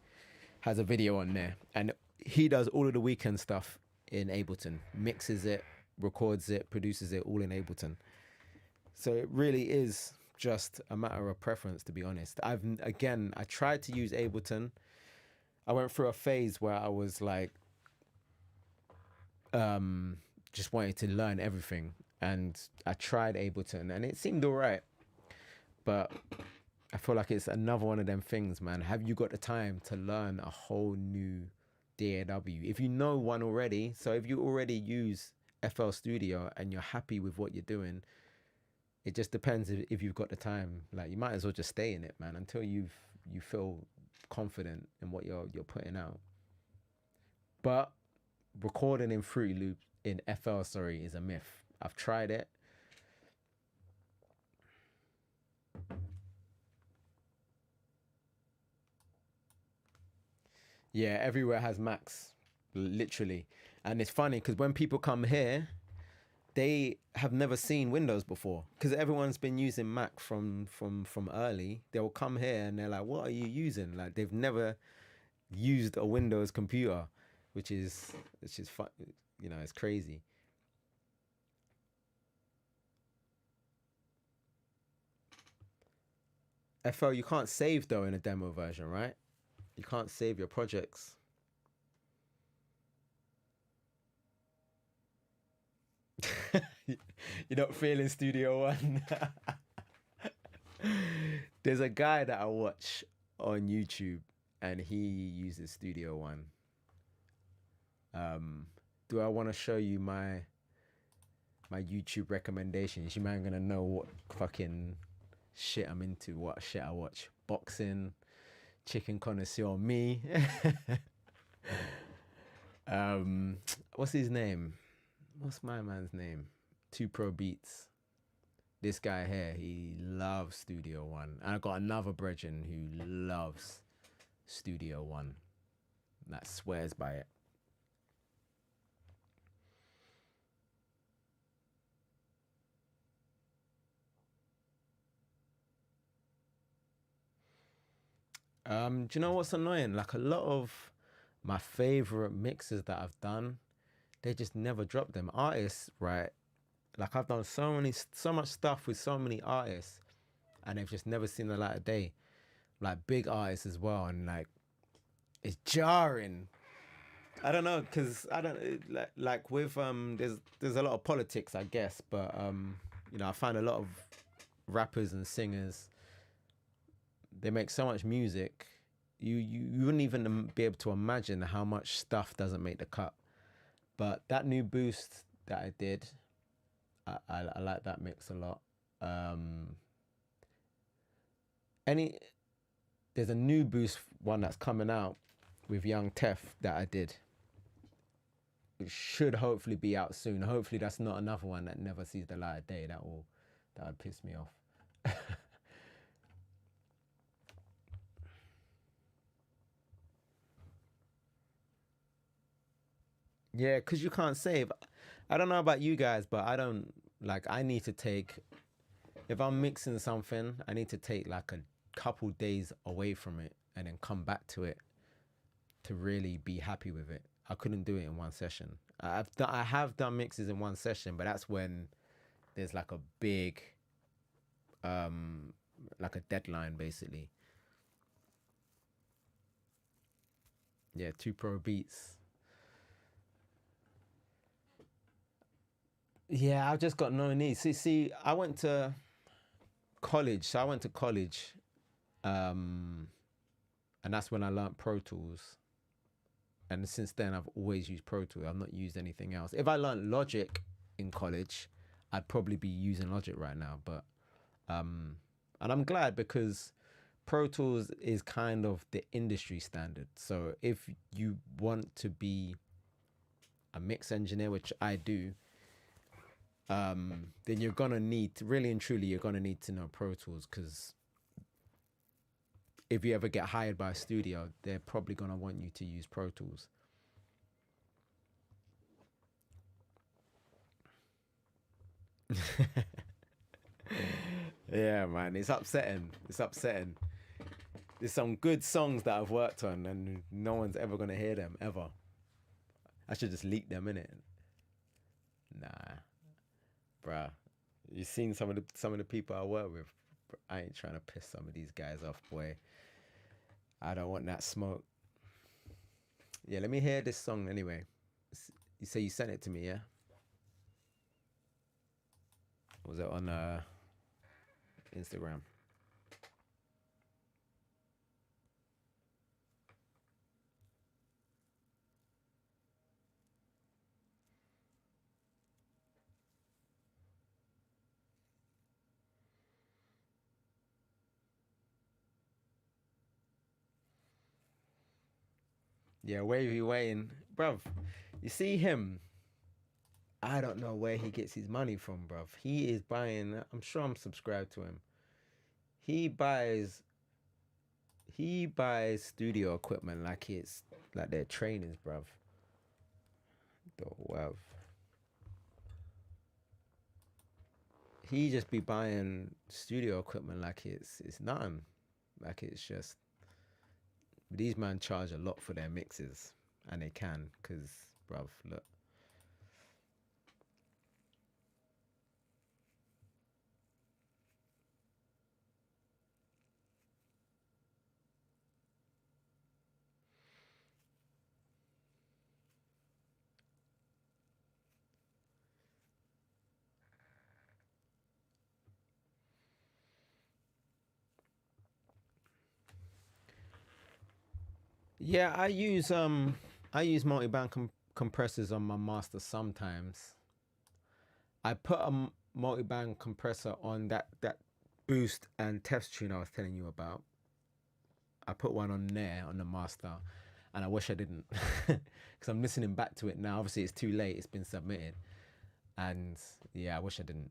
has a video on there, and he does all of the Weeknd stuff in Ableton, mixes it, records it, produces it all in Ableton. So it really is just a matter of preference, to be honest. I tried to use Ableton. I went through a phase where I was like, just wanted to learn everything, and I tried Ableton, and it seemed all right, but I feel like it's another one of them things, man. Have you got the time to learn a whole new DAW? If you know one already, so if you already use FL Studio and you're happy with what you're doing, it just depends if you've got the time. Like, you might as well just stay in it, man, until you feel confident in what you're putting out. But recording in Fruity Loop in FL, is a myth. I've tried it. Yeah, everywhere has Macs, literally. And it's funny because when people come here, they have never seen Windows before, because everyone's been using Mac from early. They'll come here and they're like, what are you using? Like, they've never used a Windows computer, which is fun. You know, it's crazy. FL, you can't save though in a demo version, right? You can't save your projects. You're not feeling Studio One. There's a guy that I watch on YouTube, and he uses Studio One. Do I want to show you my YouTube recommendations? You man gonna know what fucking shit I'm into, what shit I watch. Boxing, chicken connoisseur, me. What's his name? What's my man's name? 2 Pro Beats. This guy here, he loves Studio One. And I got another brethren who loves Studio One. That swears by it. Do you know what's annoying? Like, a lot of my favorite mixes that I've done, they just never drop them. Artists, right? Like, I've done so much stuff with so many artists, and they've just never seen the light of day. Like, big artists as well, and like, it's jarring. I don't know, cause I don't like with there's a lot of politics, I guess, but you know, I find a lot of rappers and singers, they make so much music, you wouldn't even be able to imagine how much stuff doesn't make the cut. But that new boost that I did, I like that mix a lot. There's a new boost one that's coming out with Young Tef that I did. It should hopefully be out soon. Hopefully that's not another one that never sees the light of day. That would piss me off. Yeah, because you can't save. I don't know about you guys, but I need to take, if I'm mixing something, I need to take like a couple days away from it and then come back to it to really be happy with it. I couldn't do it in one session. I have done mixes in one session, but that's when there's like a big, like a deadline basically. Yeah, 2 Pro Beats. Yeah, I've just got no need. See, I went to college. So I went to college, and that's when I learned Pro Tools. And since then, I've always used Pro Tools. I've not used anything else. If I learned Logic in college, I'd probably be using Logic right now. But, and I'm glad, because Pro Tools is kind of the industry standard. So if you want to be a mix engineer, which I do, then you're gonna need to, really and truly, you're gonna need to know Pro Tools, because if you ever get hired by a studio, they're probably gonna want you to use Pro Tools. Yeah, man, it's upsetting. It's upsetting. There's some good songs that I've worked on, and no one's ever gonna hear them ever. I should just leak them, innit? Nah. Bruh, you seen some of the people I work with. I ain't trying to piss some of these guys off, boy. I don't want that smoke. Yeah, let me hear this song anyway. You say you sent it to me, yeah? Was it on Instagram? Yeah, Wavy Wayne. Bruv, you see him? I don't know where he gets his money from, bruv. He is buying, I'm sure I'm subscribed to him. He buys studio equipment like it's like they're trainers, bruv. The wealth. He just be buying studio equipment like it's nothing. Like it's just, these man charge a lot for their mixes, and they can, because, bruv, look. Yeah, I use multi-band compressors on my master sometimes. I put a multi-band compressor on that boost and test tune I was telling you about. I put one on there on the master, and I wish I didn't, because I'm listening back to it now. Obviously, it's too late. It's been submitted, and yeah, I wish I didn't.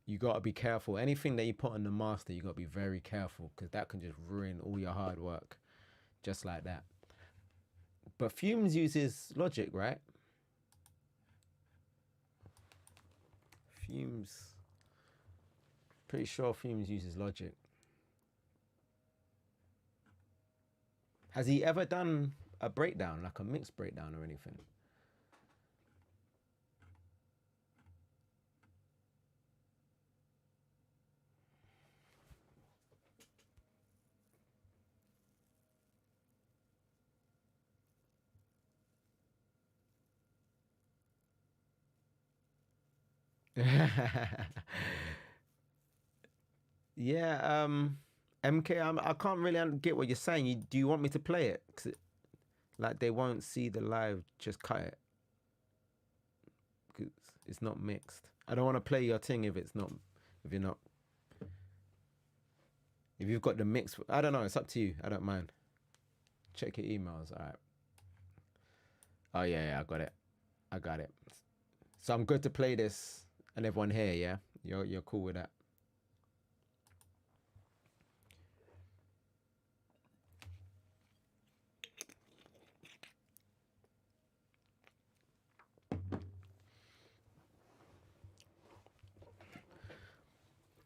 You got to be careful. Anything that you put on the master, you got to be very careful, because that can just ruin all your hard work, just like that. But Fumes uses Logic, right? Fumes. Pretty sure Fumes uses Logic. Has he ever done a breakdown, like a mixed breakdown or anything? Yeah, MK, I can't really get what you're saying. Do you want me to play it? 'Cause like they won't see the live, just cut it. 'Cause it's not mixed. I don't want to play your thing if you've got the mix. I don't know. It's up to you. I don't mind. Check your emails. All right. Oh yeah, I got it. So I'm good to play this, and everyone here, yeah, you're cool with that.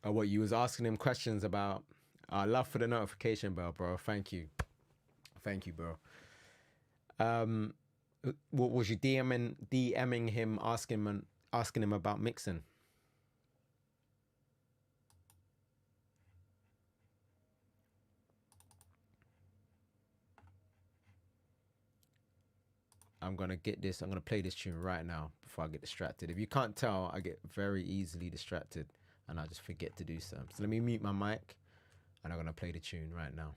Oh, what you was asking him questions about? Love for the notification bell, bro. Thank you, bro. What was you DMing him, asking him about mixing? I'm gonna play this tune right now before I get distracted. If you can't tell, I get very easily distracted and I just forget to do something. So let me mute my mic and I'm gonna play the tune right now.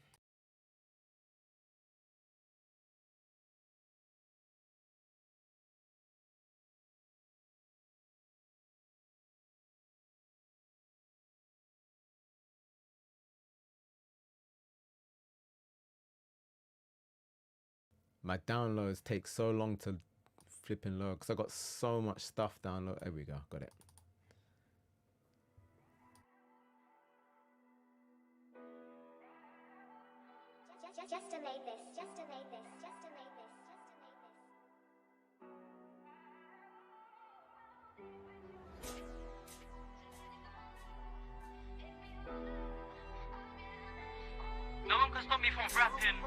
My downloads take so long to flipping load because I got so much stuff download. There we go, got it. Just to make this. No one can stop me from rapping.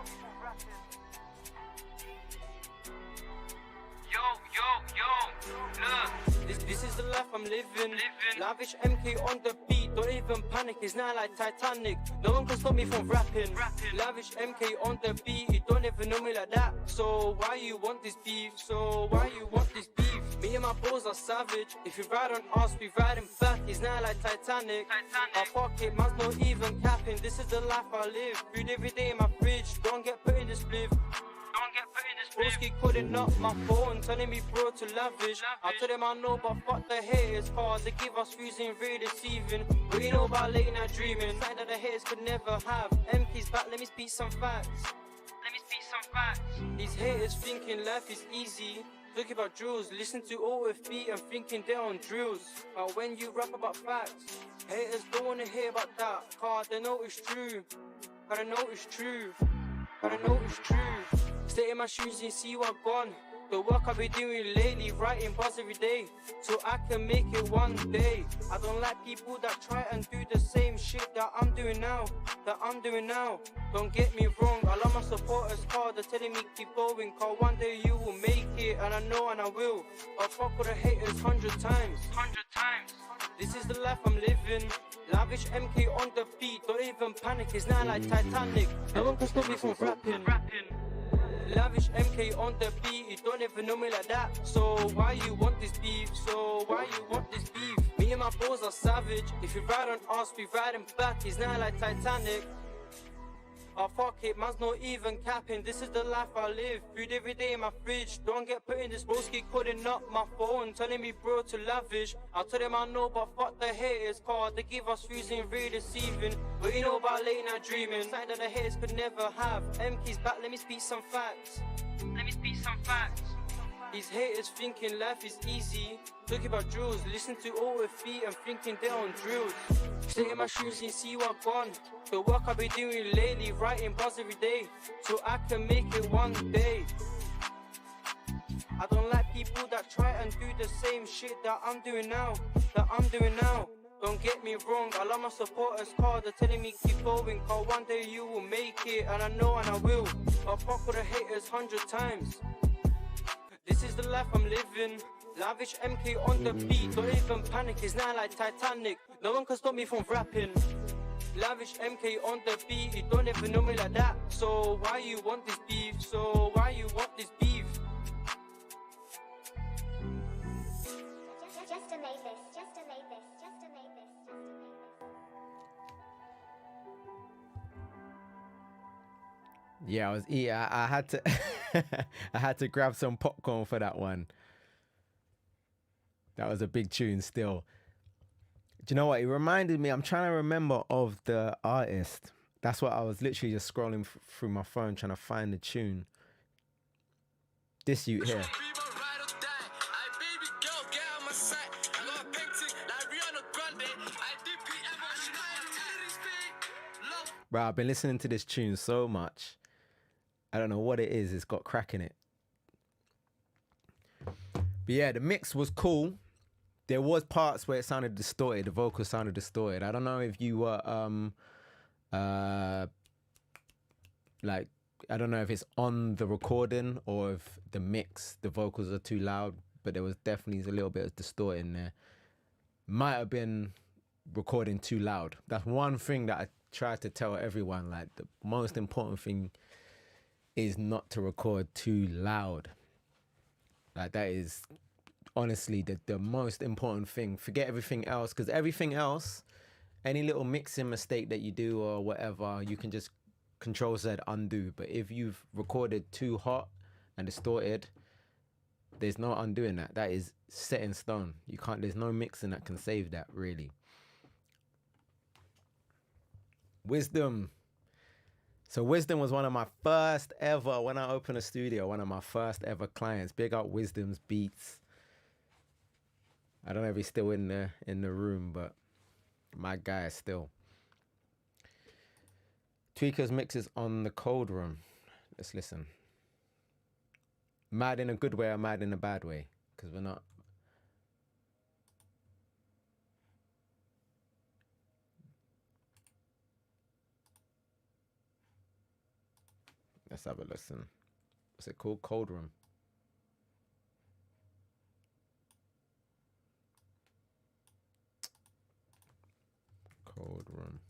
Yo, look. This is the life I'm living. Lavish MK on the beat, don't even panic, it's not like Titanic. No one can stop me from rapping. Lavish MK on the beat, you don't even know me like that. So why you want this beef? Me and my bros are savage. If you ride on us, we riding back. It's not like Titanic. Our pocket man's not even capping. This is the life I live. Food every day in my fridge. Don't get put in this spliff. Broski couldn't knock my phone, telling me bro to lavish. I told him I know, but fuck the haters, cause they give us views and really deceiving. We know about late night dreaming, something that the haters could never have. MP's back, let me speak some facts. These haters thinking life is easy. Talking about drills, listen to OFB and thinking they're on drills. But when you rap about facts, haters don't wanna hear about that, cause they know it's true. Gotta know it's true. Stay in my shoes and see what I've gone. The work I've been doing lately, writing bars every day, so I can make it one day. I don't like people that try and do the same shit that I'm doing now. Don't get me wrong, I love my supporters hard. They're telling me keep going, cause one day you will make it, and I know and I will. I'll fuck with the haters 100 times. This is the life I'm living. Lavish MK on the beat, don't even panic, it's not like Titanic. No one can stop me from rapping. Lavish MK on the beat, you don't even know me like that. So why you want this beef? Me and my bros are savage. If you ride on us, we riding back. It's not like Titanic. Oh fuck it, man's not even capping. This is the life I live. Food every day in my fridge. Don't get put in this broski calling up my phone, telling me bro to lavish. I'll tell them I know, but fuck the haters, cause they give us views and really deceiving. But you know about late night dreaming, something that the haters could never have. MK's back, let me speak some facts. Let me speak some facts. These haters thinking life is easy. Talking about drills, listen to all their feet and thinking they're on drills. Stay in my shoes and see what I've gone. The work I've been doing lately, writing bars every day, so I can make it one day. I don't like people that try and do the same shit that I'm doing now. Don't get me wrong, I love my supporters, cause they're telling me keep going, cause one day you will make it, and I know and I will. But fuck with the haters 100 times. This is the life I'm living. Lavish MK on the beat, don't even panic, it's not like Titanic. No one can stop me from rapping. Lavish MK on the beat, you don't even know me like that. So why you want this beef? Just to make this. Yeah, I was eating. I had to I had to grab some popcorn for that one. That was a big tune still. Do you know what? It reminded me, I'm trying to remember of the artist. That's what I was literally just scrolling through my phone trying to find the tune. This youth here. Bro, I've been listening to this tune so much. I don't know what it is. It's got crack in it. But yeah, the mix was cool. There was parts where it sounded distorted. The vocals sounded distorted. I don't know if you were like, I don't know if it's on the recording or if the mix, the vocals are too loud, but there was definitely a little bit of distorting there. Might have been recording too loud. That's one thing that I try to tell everyone, like the most important thing is not to record too loud. Like that is honestly the most important thing. Forget everything else, because everything else, any little mixing mistake that you do or whatever, you can just Control Z undo. But if you've recorded too hot and distorted, there's no undoing that. That is set in stone. You can't, there's no mixing that can save that, really. Wisdom. So Wisdom was one of my first ever, when I opened a studio, one of my first ever clients. Big up Wisdom's Beats. I don't know if he's still in the room, but my guy still. Tweaker's mixes on the Cold Room. Let's listen. Mad in a good way or mad in a bad way? Because we're not. Let's have a listen. What's it called? Cold Room. Cold Room.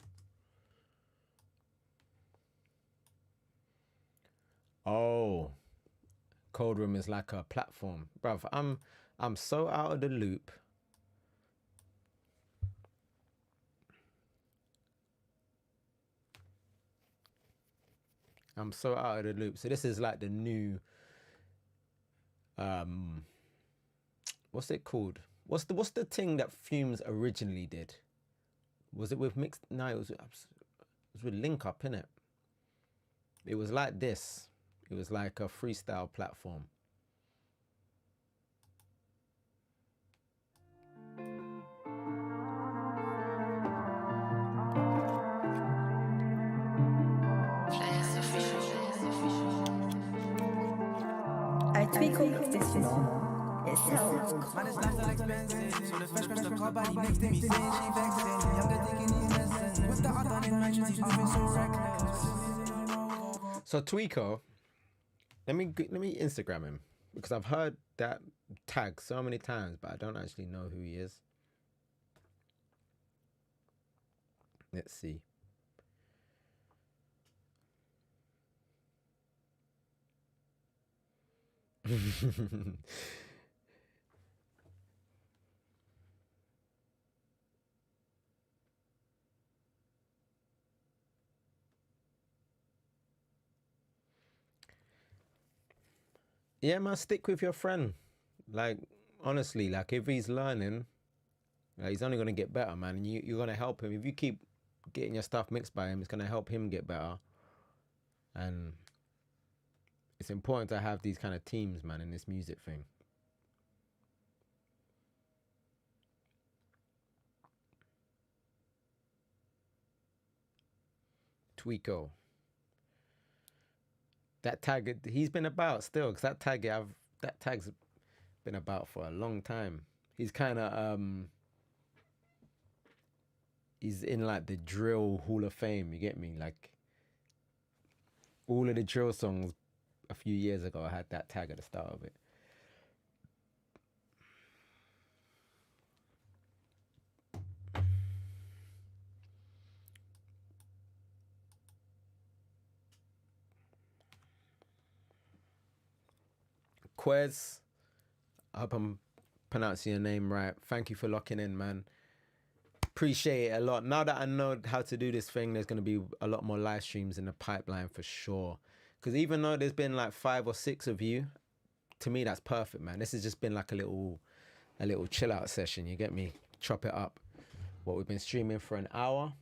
Oh, Cold Room is like a platform. Bruv, I'm so out of the loop. I'm so out of the loop. So this is like the new what's it called? What's the thing that Fumes originally did? Was it with mixed? No, it was with Link Up, innit? It was like this. It was like a freestyle platform. I tweak on this one. It sounds Man, it's lifestyle expensive. So the fresh crash the car body next to me saying she vexing. Younger taking these lessons. With the other in mansion, she's moving so reckless. So Tweako, let me Instagram him, because I've heard that tag so many times, but I don't actually know who he is. Let's see. Yeah, man, stick with your friend. Like, honestly, like if he's learning, like, he's only gonna get better, man. And you're gonna help him. If you keep getting your stuff mixed by him, it's gonna help him get better. And it's important to have these kind of teams, man, in this music thing. Tweako. That tag, he's been about still, because that tag's been about for a long time. He's kind of he's in like the drill hall of fame. You get me? Like all of the drill songs a few years ago, I had that tag at the start of it. Quez, I hope I'm pronouncing your name right. Thank you for locking in, man. Appreciate it a lot. Now that I know how to do this thing, there's going to be a lot more live streams in the pipeline for sure. Because even though there's been like 5 or 6 of you, to me that's perfect, man. This has just been like a little chill out session. You get me? Chop it up. What, we've been streaming for an hour.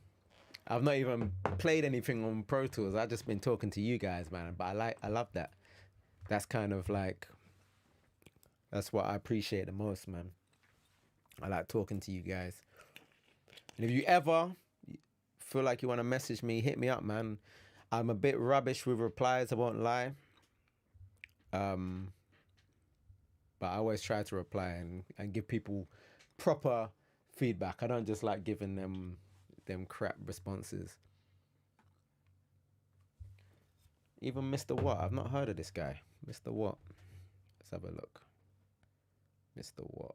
I've not even played anything on Pro Tools. I've just been talking to you guys, man. But I love that. That's kind of like, that's what I appreciate the most, man. I like talking to you guys. And if you ever feel like you want to message me, hit me up, man. I'm a bit rubbish with replies, I won't lie. But I always try to reply and give people proper feedback. I don't just like giving them crap responses. Even Mr. What? I've not heard of this guy. Mr. What? Let's have a look. Mr. What?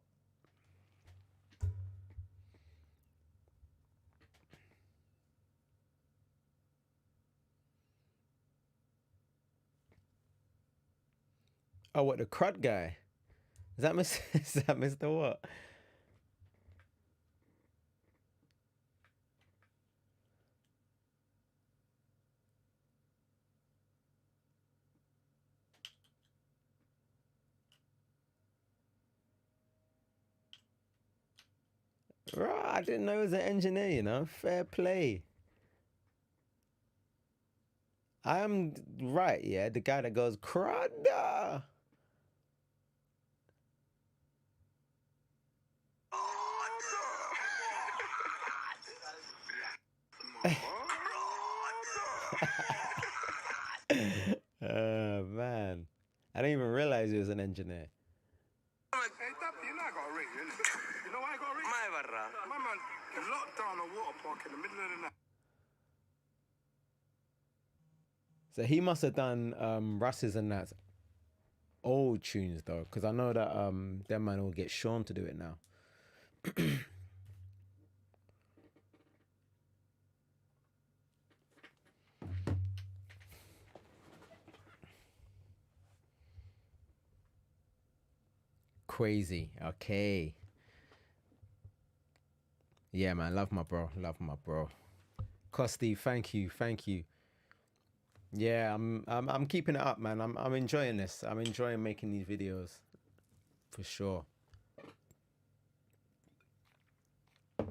Oh, what, the crud guy? Is that Mr. What? Right, I didn't know he was an engineer, you know. Fair play. I am right, yeah. The guy that goes, crud. Oh, man. I didn't even realize he was an engineer. You know I got a ring, innit? You know why I got a ring? My man locked down a water park in the middle of the night. So he must have done Russ's and that's old tunes though, because I know that them man will get Sean to do it now. Crazy. Okay. Yeah, man. Love my bro. Costi, thank you. Yeah, I'm keeping it up, man. I'm enjoying this. I'm enjoying making these videos, for sure. I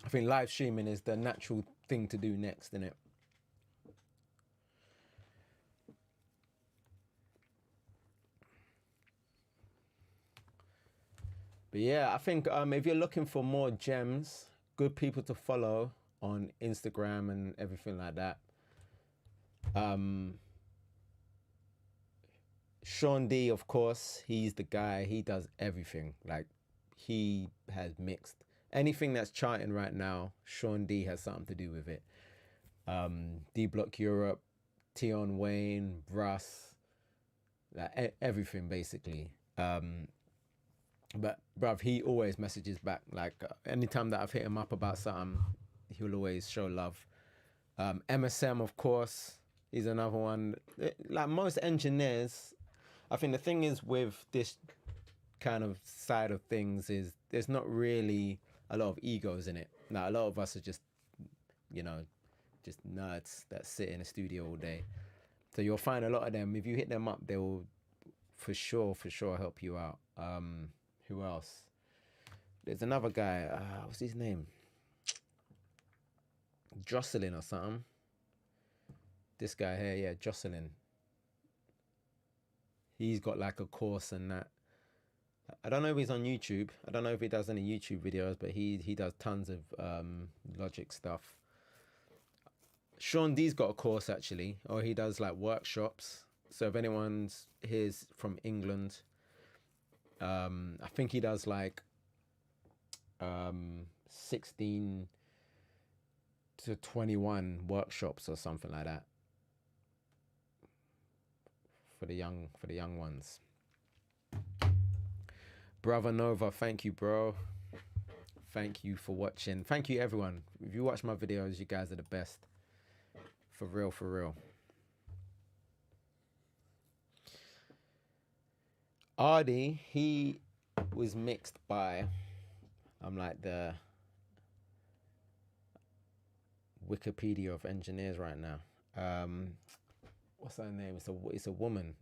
think live streaming is the natural thing to do next, isn't it? But yeah, I think if you're looking for more gems, good people to follow on Instagram and everything like that. Sean D, of course, he's the guy. He does everything. Like, he has mixed anything that's charting right now. Sean D has something to do with it. D Block Europe, Tion Wayne, Russ, like everything basically. But bruv, he always messages back. Like anytime that I've hit him up about something, he'll always show love. MSM, of course, is another one. Like most engineers, I think the thing is with this kind of side of things is there's not really a lot of egos in it. Now, a lot of us are just, you know, nerds that sit in a studio all day. So you'll find a lot of them, if you hit them up, they'll for sure help you out. Who else? There's another guy. What's his name? Jocelyn or something. This guy here, yeah, Jocelyn. He's got like a course and that. I don't know if he's on YouTube. I don't know if he does any YouTube videos, but he does tons of Logic stuff. Sean D's got a course actually, or he does like workshops. So if anyone's here's from England, I think he does like 16 to 21 workshops or something like that for the young ones. Brother Nova, thank you, bro. Thank you for watching. Thank you, everyone. If you watch my videos, you guys are the best. For real, for real. Ardy, he was mixed by, I'm like the Wikipedia of engineers right now. What's her name? It's a woman.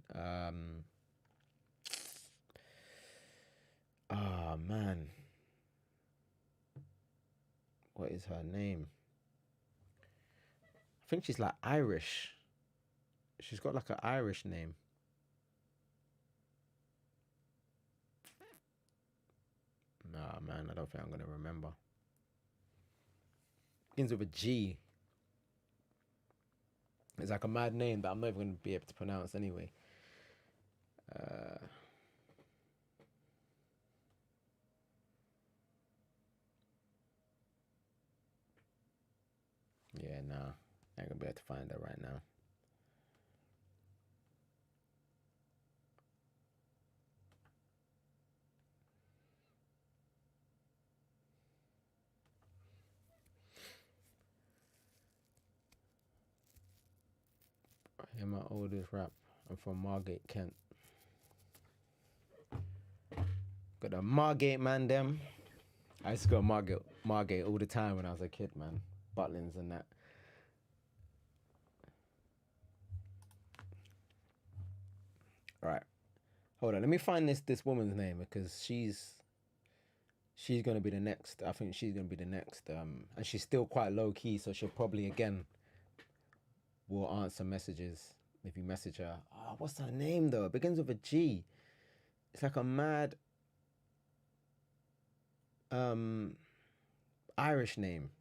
Oh man, what is her name? I think she's like Irish. She's got like an Irish name. Nah, man, I don't think I'm gonna remember. Begins with a G. It's like a mad name that I'm not even gonna be able to pronounce anyway. Yeah, nah, I ain't gonna be able to find her right now. Hear my oldest rap. I'm from Margate, Kent. Got the Margate man them. I used to go to Margate all the time when I was a kid, man. Butlins and that. All right, hold on. Let me find this woman's name because she's gonna be the next. I think she's gonna be the next. And she's still quite low key, so she'll probably again will answer messages if you message her. Oh, what's her name though? It begins with a G. It's like a mad Irish name.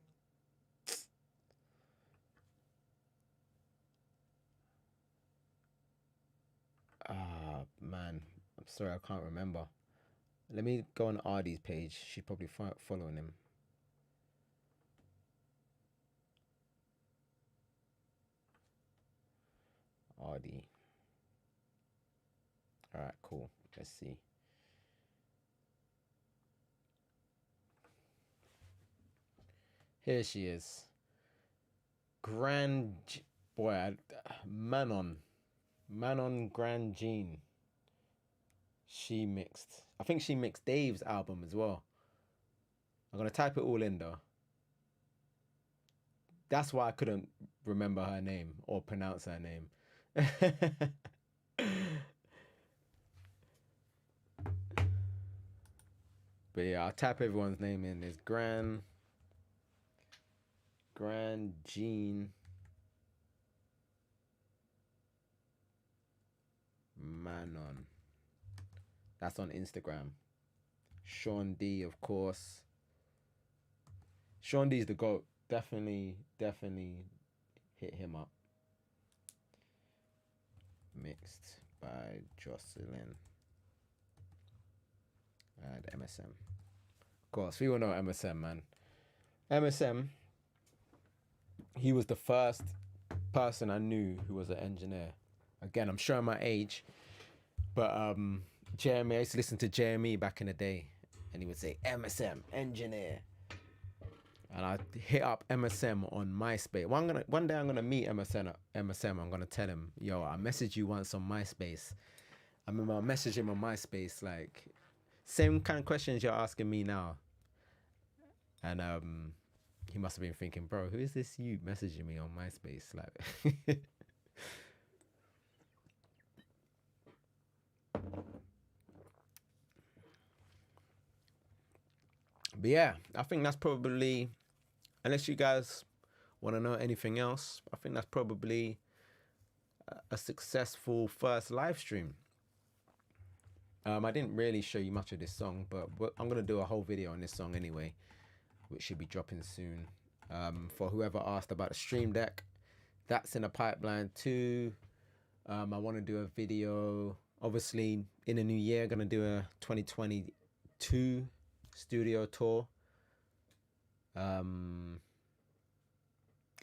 Ah, man, I'm sorry, I can't remember. Let me go on Ardy's page. She's probably following him. Ardy. All right, cool. Let's see. Here she is. Manon Grand Jean. She mixed. I think she mixed Dave's album as well. I'm gonna type it all in though. That's why I couldn't remember her name or pronounce her name. But yeah, I'll type everyone's name in. There's Grand Jean Manon. That's on Instagram. Sean D, of course. Sean D's the GOAT. Definitely hit him up. Mixed by Jocelyn and MSM. Of course, we all know MSM, man. MSM, he was the first person I knew who was an engineer. Again, I'm showing my age, but Jeremy, I used to listen to Jeremy back in the day, and he would say, MSM, engineer. And I hit up MSM on MySpace. One day I'm gonna meet MSM. I'm gonna tell him, yo, I messaged you once on MySpace. I remember I messaged him on MySpace, like same kind of questions you're asking me now. And he must have been thinking, bro, who is this you messaging me on MySpace? Like But yeah, I think that's probably, unless you guys want to know anything else, I think that's probably a successful first live stream. I didn't really show you much of this song, but I'm going to do a whole video on this song anyway, which should be dropping soon. For whoever asked about the stream deck, that's in the pipeline too. I want to do a video, obviously, in the new year, going to do a 2022 studio tour.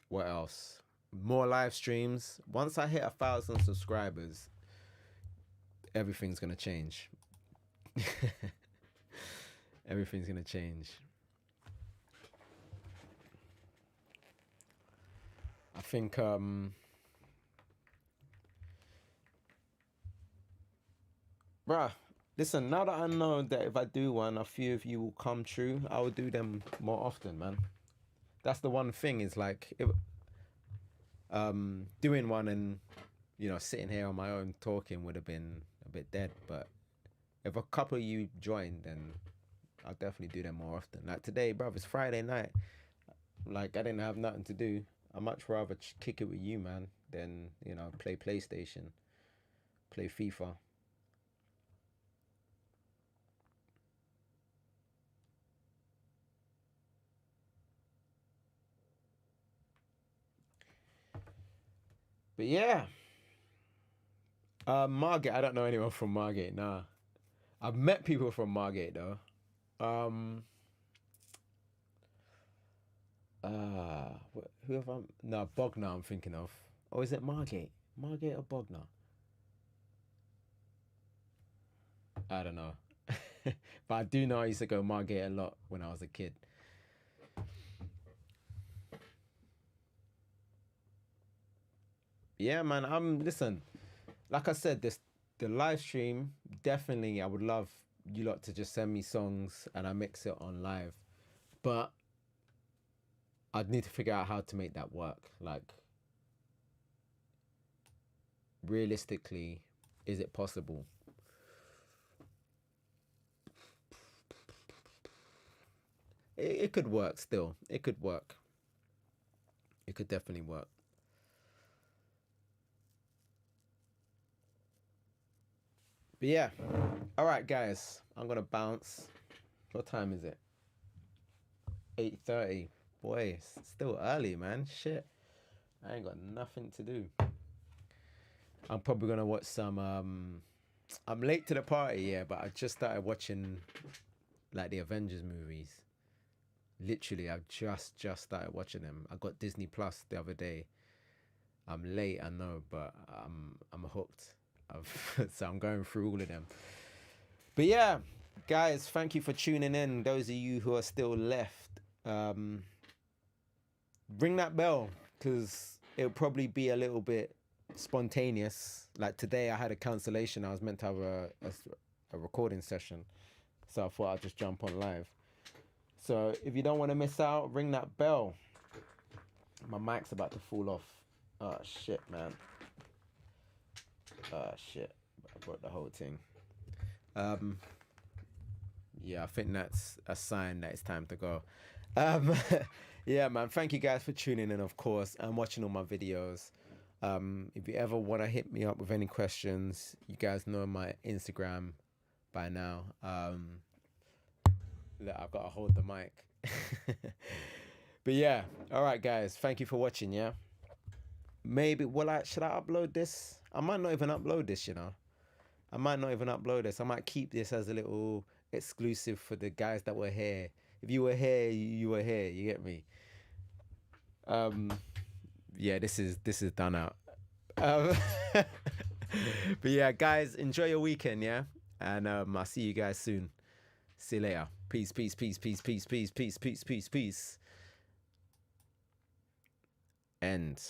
What else? More live streams. Once I hit 1,000 subscribers, everything's going to change. Everything's going to change. I think bruh, listen, now that I know that if I do one, a few of you will come true, I will do them more often, man. That's the one thing, is like, if, doing one and, you know, sitting here on my own talking would have been a bit dead. But if a couple of you join, then I'll definitely do them more often. Like today, bruv, it's Friday night. Like, I didn't have nothing to do. I'd much rather kick it with you, man, than, you know, play PlayStation, play FIFA. But yeah, Margate, I don't know anyone from Margate, nah. I've met people from Margate though. Who have I? No, Bognor I'm thinking of. Or is it Margate? Margate or Bognor? I don't know. But I do know I used to go Margate a lot when I was a kid. Yeah, man. Listen, like I said, the live stream, definitely I would love you lot to just send me songs and I mix it on live. But I'd need to figure out how to make that work. Like, realistically, is it possible? It could work still. It could work. It could definitely work. But yeah. All right, guys. I'm going to bounce. What time is it? 8:30. Boy, it's still early, man. Shit. I ain't got nothing to do. I'm probably going to watch some... I'm late to the party, yeah, but I just started watching, like, the Avengers movies. Literally, I've just started watching them. I got Disney Plus the other day. I'm late, I know, but I'm hooked. So I'm going through all of them. But yeah, guys, thank you for tuning in. Those of you who are still left, ring that bell, because it'll probably be a little bit spontaneous. Like today, I had a cancellation. I was meant to have a recording session, so I thought I'd just jump on live. So if you don't want to miss out, ring that bell. My mic's about to fall off. Oh shit, man. Oh shit, I broke the whole thing. Yeah, I think that's a sign that it's time to go. Yeah, man, thank you guys for tuning in, of course, and watching all my videos. If you ever want to hit me up with any questions, you guys know my Instagram by now. Look, I've got to hold the mic. But yeah, all right, guys, thank you for watching, yeah? Maybe, should I upload this? I might not even upload this, you know? I might not even upload this. I might keep this as a little exclusive for the guys that were here. If you were here, you were here, you get me? Yeah, this is done out. But yeah, guys, enjoy your weekend, yeah? And I'll see you guys soon. See you later. Peace, peace, peace, peace, peace, peace, peace, peace, peace, peace. End.